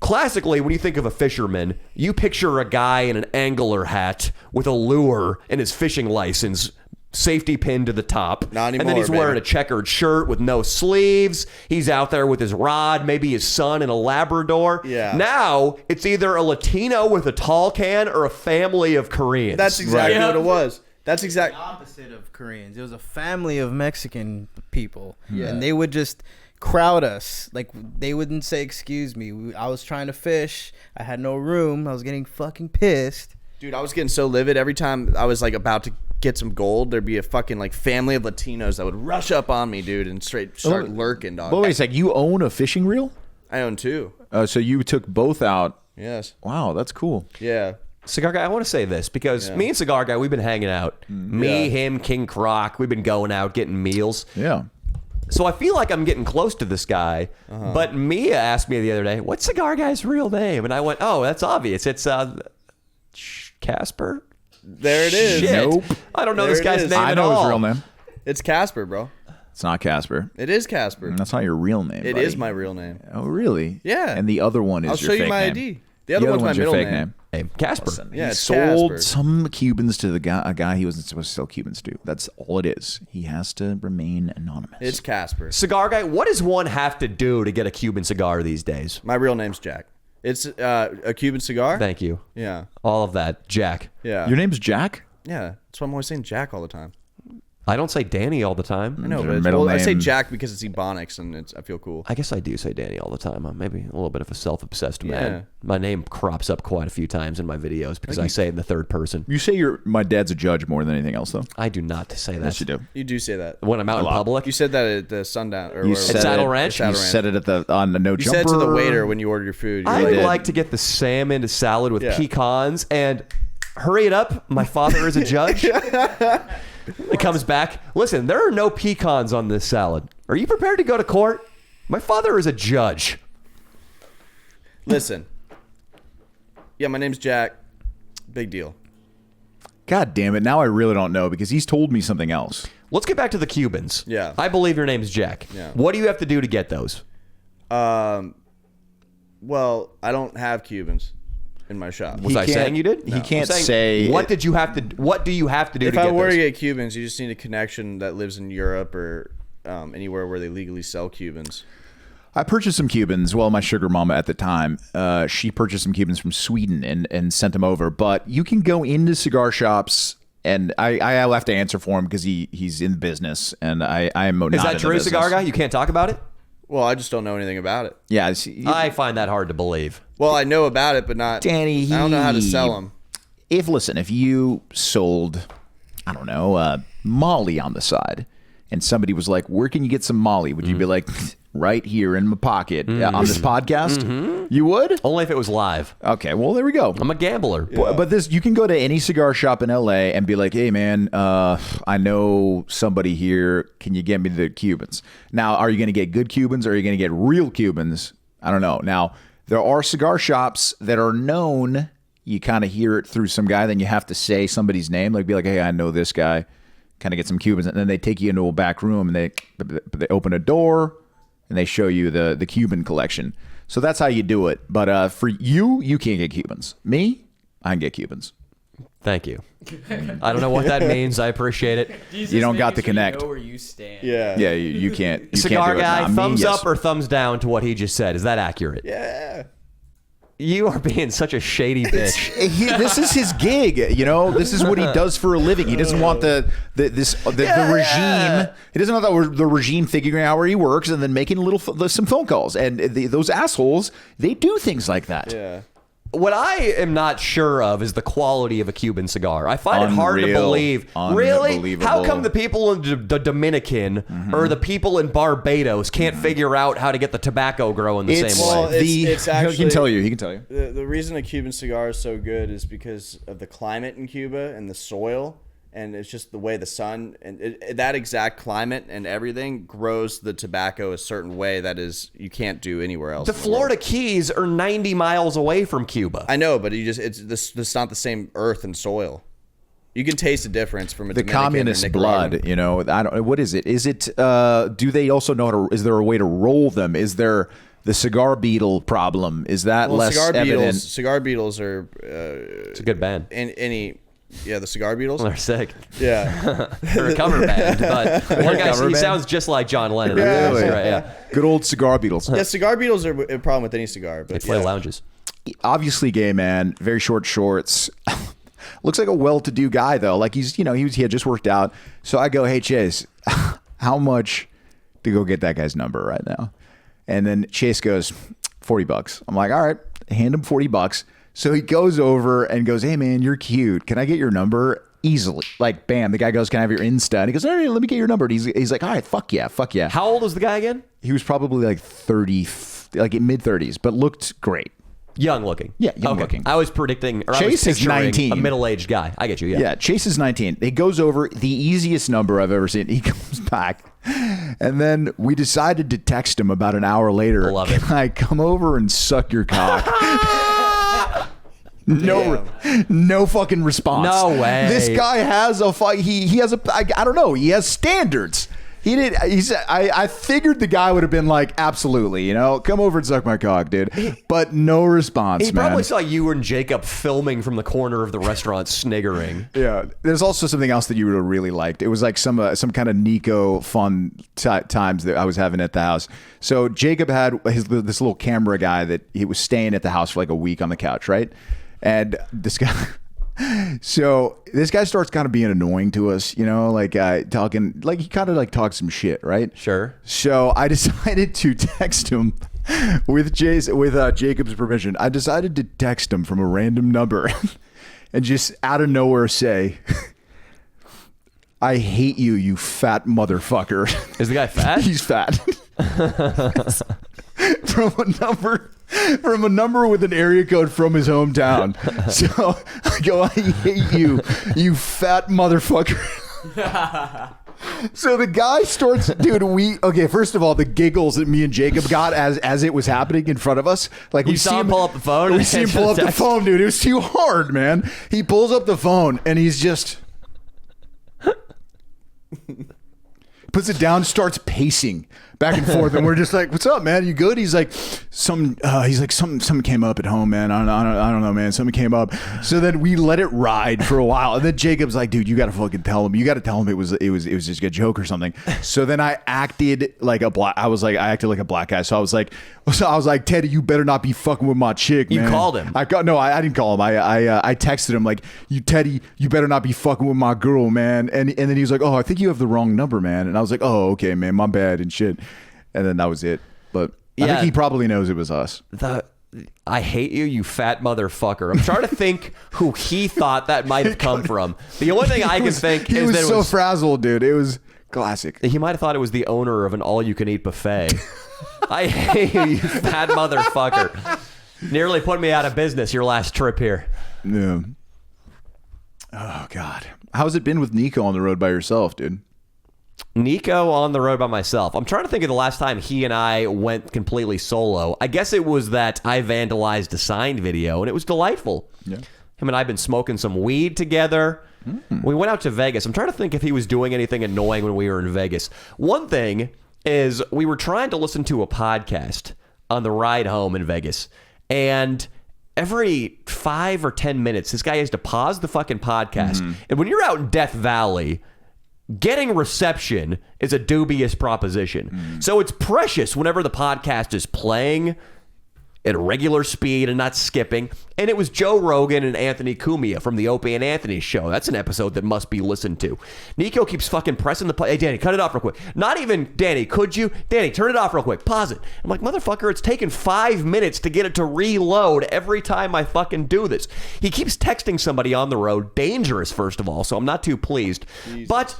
classically, when you think of a fisherman, you picture a guy in an angler hat with a lure and his fishing license safety pinned to the top. Not anymore, and then he's wearing baby. a checkered shirt with no sleeves. He's out there with his rod, maybe his son and a Labrador. Yeah. Now, it's either a Latino with a tall can or a family of Koreans. That's exactly what it was. That's The exactly. opposite of Koreans. It was a family of Mexican people, and they would just crowd us. Like, they wouldn't say excuse me. I was trying to fish. I had no room. I was getting fucking pissed. Dude, I was getting so livid every time I was like about to get some gold. There'd be a fucking like family of Latinos that would rush up on me, dude, and straight start lurking, dog. But wait a sec, you own a fishing reel? I own two. So you took both out. Yes. Wow, that's cool. Yeah. Cigar Guy, I want to say this because me and Cigar Guy, we've been hanging out. Me, him, King Croc, we've been going out, getting meals. Yeah. So I feel like I'm getting close to this guy. But Mia asked me the other day, what's Cigar Guy's real name? And I went, oh, that's obvious. It's Casper? There it is. Shit. Nope. I don't know There this it guy's is. name I at know all. his real name. It's Casper, bro. It's not Casper. It is Casper. That's not your real name. It buddy. is my real name. Oh, really? Yeah. And the other one is I'll your show you fake my name. ID. The other one's my your middle fake name. Hey, Casper. Yeah, He it's sold Casper. some Cubans to a guy he wasn't supposed to sell Cubans to. That's all it is. He has to remain anonymous. It's Casper. Cigar Guy, what does one have to do to get a Cuban cigar these days? My real name's Jack. It's a Cuban cigar. Thank you. Yeah. All of that. Jack. Yeah. Your name's Jack? Yeah. That's why I'm always saying Jack all the time. I don't say Danny all the time. I know, Your but middle I say name- Jack because it's Ebonics and I feel cool. I guess I do say Danny all the time. I'm maybe a little bit of a self-obsessed man. Yeah. My name crops up quite a few times in my videos because I say it in the third person. You say my dad's a judge more than anything else, though. I do not say that. Yes, you do. You do say that. When I'm out in lot. public. You said that at the Sundown. Or You where- said Saddle it, Ranch? You Saddle Ranch. said it on the No You Jumper. said to the waiter when you ordered your food. I You're would like, like to get the salmon salad with Yeah. pecans and hurry it up. My father is a judge. It comes back. Listen, there are no pecans on this salad. Are you prepared to go to court? My father is a judge. Listen. Yeah, my name's Jack. Big deal. God damn it. Now I really don't know because he's told me something else. Let's get back to the Cubans. Yeah. I believe your name's Jack. Yeah. What do you have to do to get those? Well, I don't have Cubans in my shop. Was I can't- saying you did? he No. can't I'm saying, say- What did you have to? What do you have to do If to I get were those? to get Cubans, you just need a connection that lives in Europe or anywhere where they legally sell Cubans. I purchased some Cubans. Well, my sugar mama at the time, she purchased some Cubans from Sweden and sent them over. But you can go into cigar shops, and I'll have to answer for him because he's in business, and I am not. Is that in the true, Cigar business. Guy? You can't talk about it? Well, I just don't know anything about it. Yeah, I find that hard to believe. Well, I know about it, but not. Danny, I don't know how to sell them. If you sold, I don't know, Molly on the side, and somebody was like, "Where can you get some Molly?" Would you be like, "Right here in my pocket on this podcast"? You would? Only if it was live. Okay, well there we go. I'm a gambler. But this, you can go to any cigar shop in LA and be like, "Hey man, I know somebody here. Can you get me the Cubans?" Now, are you going to get good Cubans or are you going to get real Cubans? I don't know. Now, there are cigar shops that are known. You kind of hear it through some guy, then you have to say somebody's name, like be like, "Hey, I know this guy." Kind of get some Cubans, and then they take you into a back room and they open a door and they show you the Cuban collection. So that's how you do it. But for you can't get Cubans. Me, I can get Cubans. Thank you. I don't know what that means. I appreciate it. Jesus, You don't got making the connect. You know where you stand. Yeah. Yeah, you can't. You Cigar can't do it. Guy, Not me, thumbs yes. up or thumbs down to what he just said. Is that accurate? Yeah. You are being such a shady bitch. This is his gig, you know. This is what he does for a living. He doesn't want the regime. He doesn't want the regime figuring out where he works and then making some phone calls. And those assholes, they do things like that. Yeah. What I am not sure of is the quality of a Cuban cigar. I find it hard to Unreal. believe. Really? Unbelievable. How come the people in the Dominican or the people in Barbados can't figure out how to get the tobacco growing the It's- same Well, way? it's actually. he can tell you. He can tell you. The reason a Cuban cigar is so good is because of the climate in Cuba and the soil, and it's just the way the sun and that exact climate and everything grows the tobacco a certain way that is you can't do anywhere else. The in world. Florida Keys are 90 miles away from Cuba. I know, but it's not the same earth and soil. You can taste the difference from a The Dominican or communist Nicaraguan. blood, you know. I don't. What is it? Is it? Do they also know how to? Is there a way to roll them? Is there the cigar beetle problem? Is that Well, less cigar evident? beetles. Cigar beetles are It's a good band. the cigar beetles. They're sick. Yeah. They're a cover band, but one guy, cover he band? sounds just like John Lennon. Really? Right, yeah. Good old cigar beetles. Yeah, cigar beetles are a problem with any cigar. They But play yeah. lounges. Obviously gay man, very short shorts. Looks like a well-to-do guy though. Like he had just worked out. So I go, "Hey Chase, how much to go get that guy's number right now?" And then Chase goes, $40. I'm like, "All right, hand him $40." So he goes over and goes, "Hey man, you're cute. Can I get your number?" Easily, like bam. The guy goes, "Can I have your Insta?" And he goes, "All right, let me get your number." And he's like, "All right, fuck yeah." How old was the guy again? He was probably like 30, like in mid-30s, but looked great. Young looking. Yeah, young looking. I was predicting. Or Chase I was is 19. A middle-aged guy. I get you. Yeah. Yeah, Chase is 19. It goes over the easiest number I've ever seen. He comes back, and then we decided to text him about an hour later. I love it. Can I come over and suck your cock? No fucking response. No way. This guy has a fight. He has a. I don't know. He has standards. He did. He said. I figured the guy would have been like, absolutely, come over and suck my cock, dude. But no response. He probably saw you and Jacob filming from the corner of the restaurant, sniggering. Yeah. There's also something else that you would have really liked. It was like some kind of Nico fun times that I was having at the house. So Jacob had this little camera guy that he was staying at the house for like a week on the couch, right? And this guy. So this guy starts kind of being annoying to us, talking like he kind of like talks some shit, right? Sure. So I decided to text him with Jacob's permission. I decided to text him from a random number and just out of nowhere say, "I hate you, you fat motherfucker." Is the guy fat? He's fat. From a number with an area code from his hometown. So I go, "I hate you, you fat motherfucker." So the guy starts, dude. First of all, the giggles that me and Jacob got as it was happening in front of us, like we saw him pull up the phone. We see him pull up the phone, dude. It was too hard, man. He pulls up the phone and he's just puts it down, starts pacing back and forth, and we're just like, "What's up, man? You good?" He's like, something came up at home, man. I don't know, man. Something came up." So then we let it ride for a while, and then Jacob's like, "Dude, you got to fucking tell him. You got to tell him it was just a joke or something." So then I acted like a black. I acted like a black guy. So I was like, "Teddy, you better not be fucking with my chick, man." You called him. I didn't call him. I texted him like, "Teddy, you better not be fucking with my girl, man." And then he was like, "Oh, I think you have the wrong number, man." And I was like, "Oh, okay, man, my bad," and shit. And then that was it. But I think he probably knows it was us. I hate you, you fat motherfucker. I'm trying to think who he thought that might have come from. The only thing I can think is that it was frazzled, dude. It was classic. He might have thought it was the owner of an all-you-can-eat buffet. I hate you, you fat motherfucker. Nearly put me out of business your last trip here. Yeah. Oh, God. How's it been with Nico on the road by yourself, dude? Nico on the road by myself. I'm trying to think of the last time he and I went completely solo. I guess it was that I vandalized a signed video, and it was delightful. Yeah. Him and I have been smoking some weed together. We went out to Vegas. I'm trying to think if he was doing anything annoying when we were in Vegas. One thing is we were trying to listen to a podcast on the ride home in Vegas, and every 5 or 10 minutes, this guy has to pause the fucking podcast. And when you're out in Death Valley, getting reception is a dubious proposition. So it's precious whenever the podcast is playing at a regular speed and not skipping. And it was Joe Rogan and Anthony Cumia from the Opie and Anthony show. That's an episode that must be listened to. Nico keeps fucking pressing the hey, Danny, cut it off real quick. Not even, Danny, could you? Danny, turn it off real quick. Pause it. I'm like, motherfucker, it's taken 5 minutes to get it to reload every time I fucking do this. He keeps texting somebody on the road. Dangerous, first of all, so I'm not too pleased. Jesus. But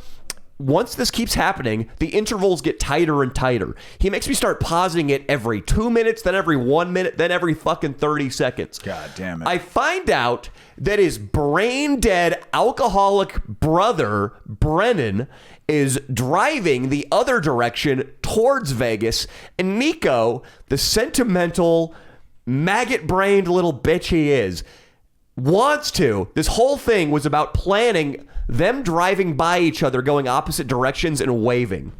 once this keeps happening, the intervals get tighter and tighter. He makes me start pausing it every 2 minutes, then every 1 minute, then every fucking 30 seconds. God damn it. I find out that his brain-dead alcoholic brother, Brennan, is driving the other direction towards Vegas, and Nico, the sentimental, maggot-brained little bitch he is, wants to. This whole thing was about planning them driving by each other, going opposite directions and waving.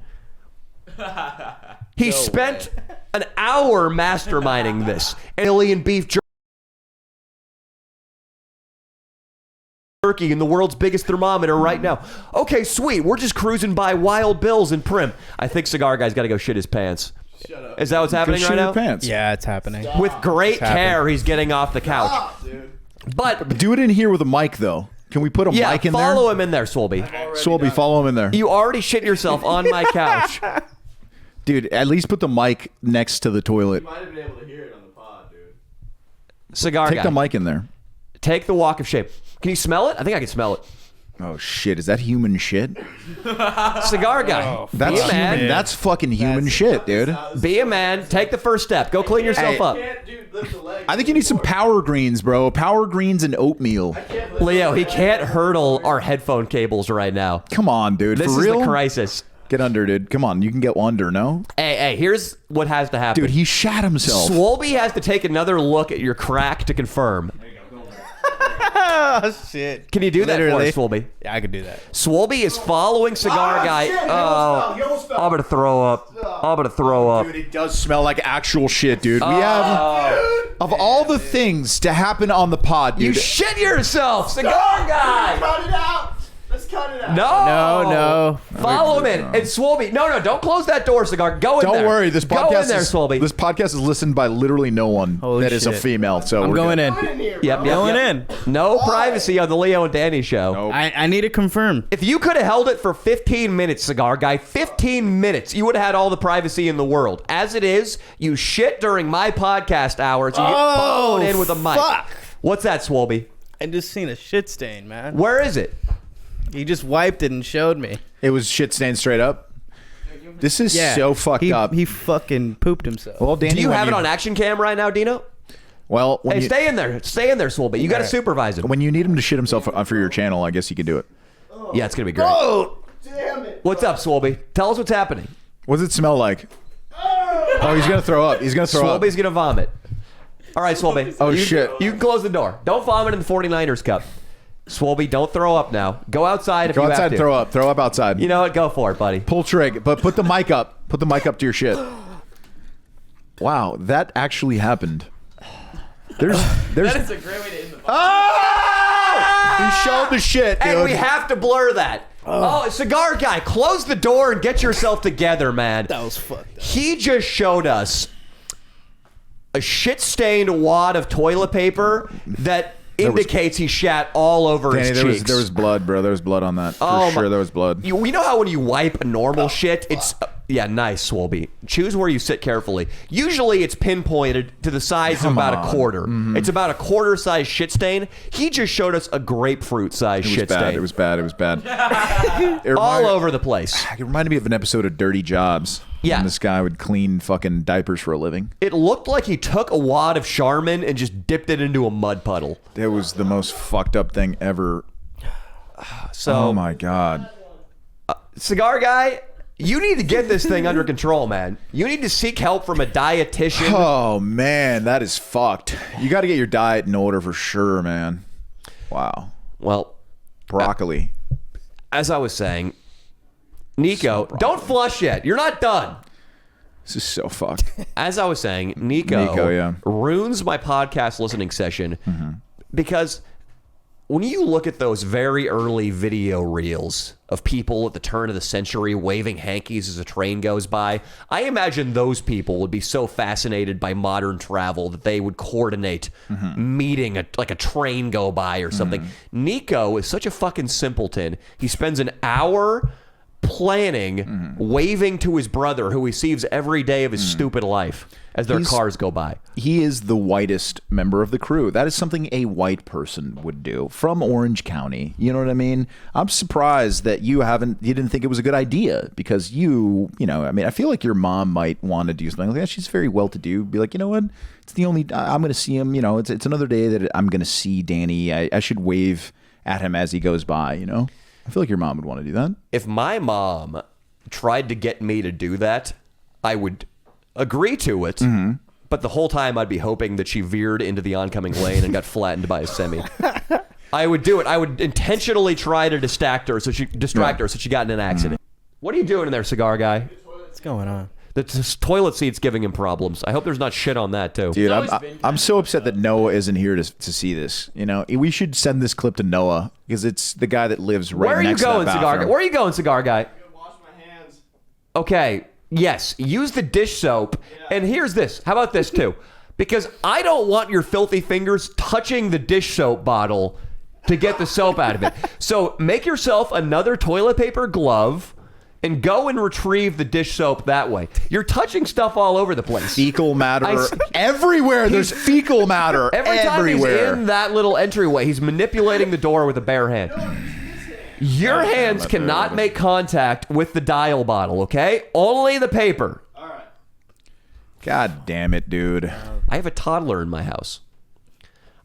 He spent an hour masterminding this. Alien beef jerky in the world's biggest thermometer right now. Okay, sweet. We're just cruising by Wild Bill's in Prim. I think Cigar Guy's got to go shit his pants. Shut up. Is that what's happening right now? Pants. Yeah, it's happening. With great care, he's getting off the couch. Stop, dude. But do it in here with a mic, though. Can we put a mic in there? Follow him in there, Swolby. Swolby, follow him in there. You already shit yourself on my couch. Dude, at least put the mic next to the toilet. You might have been able to hear it on the pod, dude. Cigar Guy. Take the mic in there. Take the walk of shame. Can you smell it? I think I can smell it. Oh shit! Is that human shit? Cigar Guy. That's be a man. human. That's fucking human shit, dude. Be a man. Take the first step. Go clean yourself Hey. up. I think you need some power greens, bro. Power greens and oatmeal. Leo, he can't hurdle our headphone cables right now. Come on, dude. This For is real? the crisis. Get under, dude. Come on, you can get under, no? Hey, here's what has to happen. Dude, he shat himself. Swolby has to take another look at your crack to confirm. Oh shit! Can you do that Literally. for us, Swolby? Yeah, I could do that. Swolby is following Cigar Guy. Oh, I'm gonna throw up. I'm gonna throw up. Dude, it does smell like actual shit, dude. We have of all the things to happen on the pod, You dude. shit yourself, Cigar Guy. Cut it out. Let's cut it out. No. Follow him in. And Swolby. No, don't close that door, Cigar. Go in there. Don't worry, this podcast Go in there, is Swolby. this podcast is listened by literally no one Holy that is a shit. female. So I'm we're going good. in. Yep. Going in. No privacy on the Leo and Danny show. Nope. I need to confirm. If you could have held it for 15 minutes, Cigar Guy, 15 minutes, you would have had all the privacy in the world. As it is, you shit during my podcast hours. You get phone in with a mic. fuck. What's that, Swolby? I just seen a shit stain, man. Where is it? He just wiped it and showed me. It was shit stained straight up. This is so fucked up. He fucking pooped himself. Well, Danny, Do you when have it on action cam right now, Dino? Well, when Hey, you, stay in there. Stay in there, Swolby. You got to Alright. supervise him. when you need him to shit himself for your channel, I guess you can do it. Yeah, it's going to be great. Oh, damn it. What's up, Swolby? Tell us what's happening. What does it smell like? Oh, he's gonna throw up. He's gonna throw up. Swolby's going to vomit. All right, Swolby. Oh, you, shit. You can close the door. Don't vomit in the 49ers cup. Swolby, don't throw up now. Go outside if Go you outside have and to. throw up. Throw up outside. You know what? Go for it, buddy. Pull trig, but put the mic up. Put the mic up to your shit. Wow, that actually happened. There's That is a great way to end the podcast. he showed the shit, dude. And we have to blur that. Oh, Cigar Guy, close the door and get yourself together, man. That was fucked up. He just showed us a shit-stained wad of toilet paper that indicates he shat all over Danny, his there cheeks. was blood, bro. There was blood on that. For Oh, sure, my- there was blood. You know how when you wipe normal shit, it's yeah, nice, Swolby. Choose where you sit carefully. Usually, it's pinpointed to the size of about a quarter. It's about a quarter-size shit stain. He just showed us a grapefruit-size It was shit bad. stain. It was bad. It was bad. It all reminded- over the place. It reminded me of an episode of Dirty Jobs. Yeah. When this guy would clean fucking diapers for a living. It looked like he took a wad of Charmin and just dipped it into a mud puddle. It was the most fucked up thing ever. So, Oh my god. Cigar Guy, you need to get this thing under control, man. You need to seek help from a dietitian. Oh man, that is fucked. You got to get your diet in order for sure, man. Wow. Well, Broccoli. as I was saying, Nico, don't flush yet. You're not done. This is so fucked. As I was saying, Nico, yeah. ruins my podcast listening session because when you look at those very early video reels of people at the turn of the century waving hankies as a train goes by, I imagine those people would be so fascinated by modern travel that they would coordinate meeting like a train go by or something. Nico is such a fucking simpleton. He spends an hour planning, waving to his brother who he sees every day of his stupid life as their He's- cars go by. He is the whitest member of the crew. That is something a white person would do from Orange County. You know what I mean? I'm surprised that you didn't think it was a good idea because I feel like your mom might want to do something like that. She's very well to do. Be like, you know what? It's the only, I'm going to see him, it's another day that I'm going to see Danny. I should wave at him as he goes by, I feel like your mom would want to do that. If my mom tried to get me to do that, I would agree to it. But the whole time I'd be hoping that she veered into the oncoming lane and got flattened by a semi. I would do it. I would intentionally try to distract her so she got in an accident. What are you doing in there, Cigar Guy? What's going on? The toilet seat's giving him problems. I hope there's not shit on that too. Dude, always been I'm so upset that Noah isn't here to see this. We should send this clip to Noah because it's the guy that lives right Where are you next to going, that Cigar Guy? bathroom. Where are you going, Cigar Guy? Wash my hands. Okay, yes, use the dish soap. And here's this. How about this too? Because I don't want your filthy fingers touching the dish soap bottle to get the soap out of it. So make yourself another toilet paper glove and go and retrieve the dish soap that way. You're touching stuff all over the place. Fecal matter I- everywhere. There's fecal matter Every time everywhere. he's in that little entryway, he's manipulating the door with a bare hand. Your hands cannot make contact with the dial bottle, okay? Only the paper. God damn it, dude. I have a toddler in my house.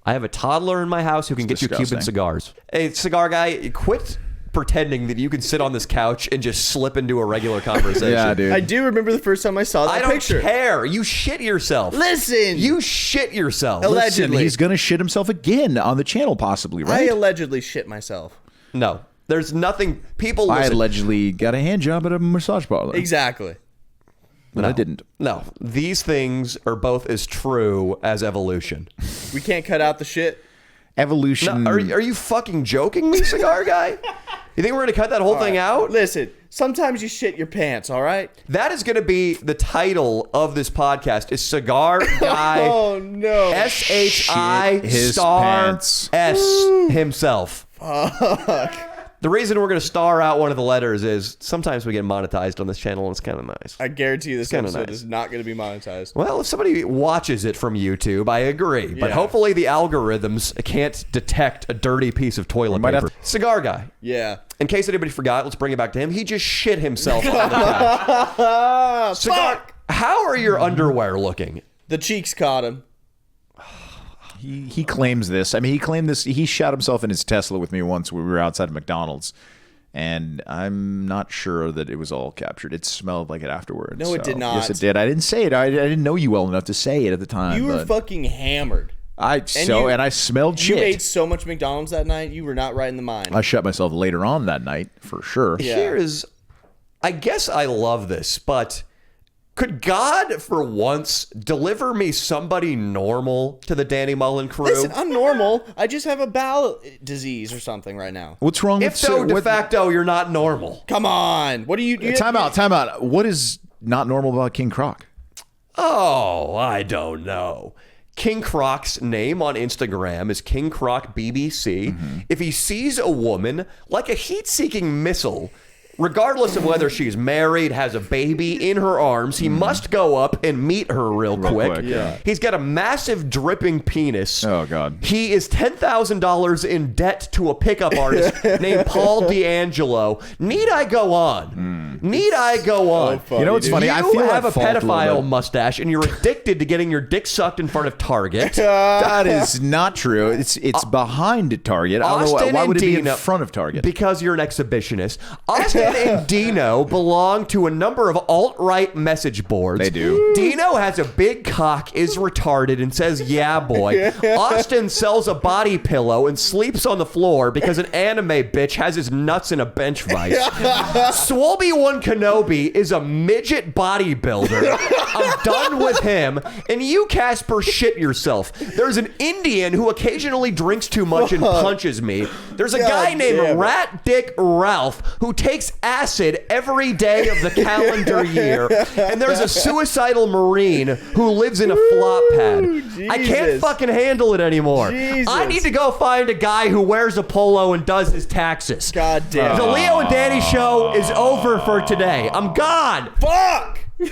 Who can get you disgusting. Cuban cigars. Hey, cigar guy, quit pretending that you can sit on this couch and just slip into a regular conversation. Yeah, dude. I do remember the first time I saw that I don't picture. care. You shit yourself. Listen. You shit yourself. Allegedly. Listen, he's gonna shit himself again on the channel, possibly, I right? allegedly shit myself. No. There's nothing. People I listen. allegedly got a hand job at a massage parlor. Exactly. But I didn't. No. These things are both as true as evolution. We can't cut out the shit. Evolution. No, are you fucking joking me, cigar guy? You think we're going to cut that whole thing out? Listen, sometimes you shit your pants, all right? That is going to be the title of this podcast is Cigar Guy Oh, no. S-H-I Shit his star pants. S himself. Fuck. The reason we're going to star out one of the letters is sometimes we get monetized on this channel and it's kind of nice. I guarantee you this kinda episode nice. is not going to be monetized. Well, if somebody watches it from YouTube, I agree. But Yeah. hopefully the algorithms can't detect a dirty piece of toilet might paper. have Cigar Guy. Yeah. In case anybody forgot, let's bring it back to him. He just shit himself on the couch. Cigar, how are your underwear looking? The cheeks caught him. He claims this. I mean, he claimed this. He shot himself in his Tesla with me once when we were outside of McDonald's. And I'm not sure that it was all captured. It smelled like it afterwards. No, it did not. Yes, it did. I didn't say it. I didn't know you well enough to say it at the time. You were but fucking hammered. I smelled You shit. ate so much McDonald's that night, you were not right in the mind. I shut myself later on that night for sure. Yeah. Here is, I guess I love this, but could God for once deliver me somebody normal to the Danny Mullen crew? Listen, I'm normal. I just have a bowel disease or something right now. What's wrong if with so, de what- facto, you're not normal. Come on. What do you do? Time out. What is not normal about King Croc? Oh, I don't know. King Croc's name on Instagram is King Croc BBC. If he sees a woman like a heat-seeking missile, regardless of whether she's married, has a baby in her arms, he must go up and meet her real quick. yeah. He's got a massive dripping penis. Oh, God. He is $10,000 in debt to a pickup artist named Paul D'Angelo. Need I go on? Need I go on? You know what's funny? You I feel have at a fault little pedophile bit. mustache, and you're addicted to getting your dick sucked in front of Target. That is not true. It's behind Target. I don't know Austin why and would it be in Dino- front of Target? Because you're an exhibitionist. Austin and Dino belong to a number of alt-right message boards. They do. Dino has a big cock, is retarded, and says, yeah, boy. Austin sells a body pillow and sleeps on the floor because an anime bitch has his nuts in a bench vice. Swolby One Kenobi is a midget bodybuilder. I'm done with him. And you, Casper, shit yourself. There's an Indian who occasionally drinks too much and punches me. There's a guy God named damn it. Rat Dick Ralph who takes acid every day of the calendar year. And there's a suicidal Marine who lives in a flop pad. I can't Jesus. fucking handle it anymore. Jesus. I need to go find a guy who wears a polo and does his taxes. God damn. The Leo and Danny show is over for today. I'm gone. Fuck!